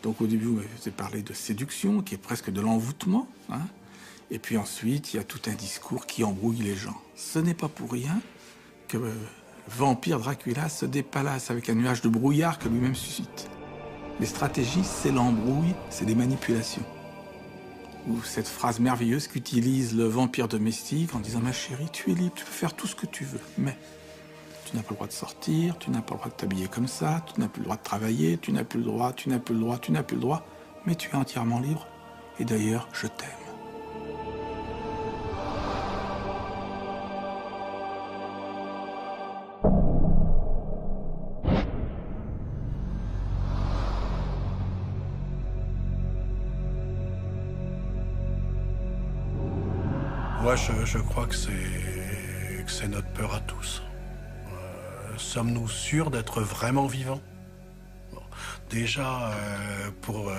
Donc au début, je vous ai parlé de séduction, qui est presque de l'envoûtement. Hein. Et puis ensuite, il y a tout un discours qui embrouille les gens. Ce n'est pas pour rien que le vampire Dracula se dépalace avec un nuage de brouillard que lui-même suscite. Les stratégies, c'est l'embrouille, c'est des manipulations. Ou cette phrase merveilleuse qu'utilise le vampire domestique en disant « Ma chérie, tu es libre, tu peux faire tout ce que tu veux, mais tu n'as pas le droit de sortir, tu n'as pas le droit de t'habiller comme ça, tu n'as plus le droit de travailler, tu n'as plus le droit, tu n'as plus le droit, tu n'as plus le droit, mais tu es entièrement libre, et d'ailleurs, je t'aime. » Moi, je crois que c'est notre peur à tous. Sommes-nous sûrs d'être vraiment vivants? Bon. Déjà, pour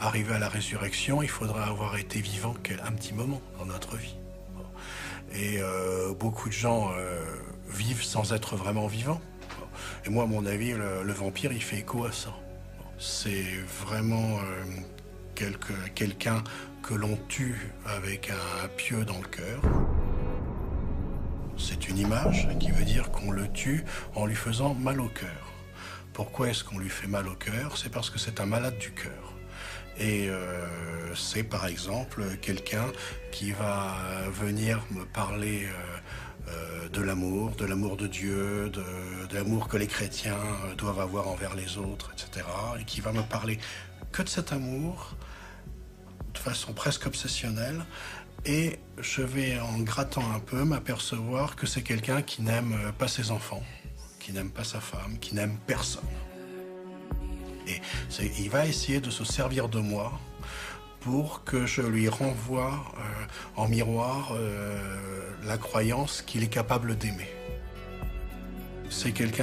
arriver à la résurrection, il faudra avoir été vivant un petit moment dans notre vie. Bon. Et beaucoup de gens vivent sans être vraiment vivants. Bon. Et moi, à mon avis, le vampire, il fait écho à ça. Bon. C'est vraiment quelqu'un que l'on tue avec un pieu dans le cœur. C'est une image qui veut dire qu'on le tue en lui faisant mal au cœur. Pourquoi est-ce qu'on lui fait mal au cœur? C'est parce que c'est un malade du cœur. Et c'est par exemple quelqu'un qui va venir me parler de l'amour de Dieu, de l'amour que les chrétiens doivent avoir envers les autres, etc. Et qui va me parler que de cet amour, de façon presque obsessionnelle. Et je vais, en grattant un peu, m'apercevoir que c'est quelqu'un qui n'aime pas ses enfants, qui n'aime pas sa femme, qui n'aime personne. Et il va essayer de se servir de moi pour que je lui renvoie en miroir la croyance qu'il est capable d'aimer. C'est quelqu'un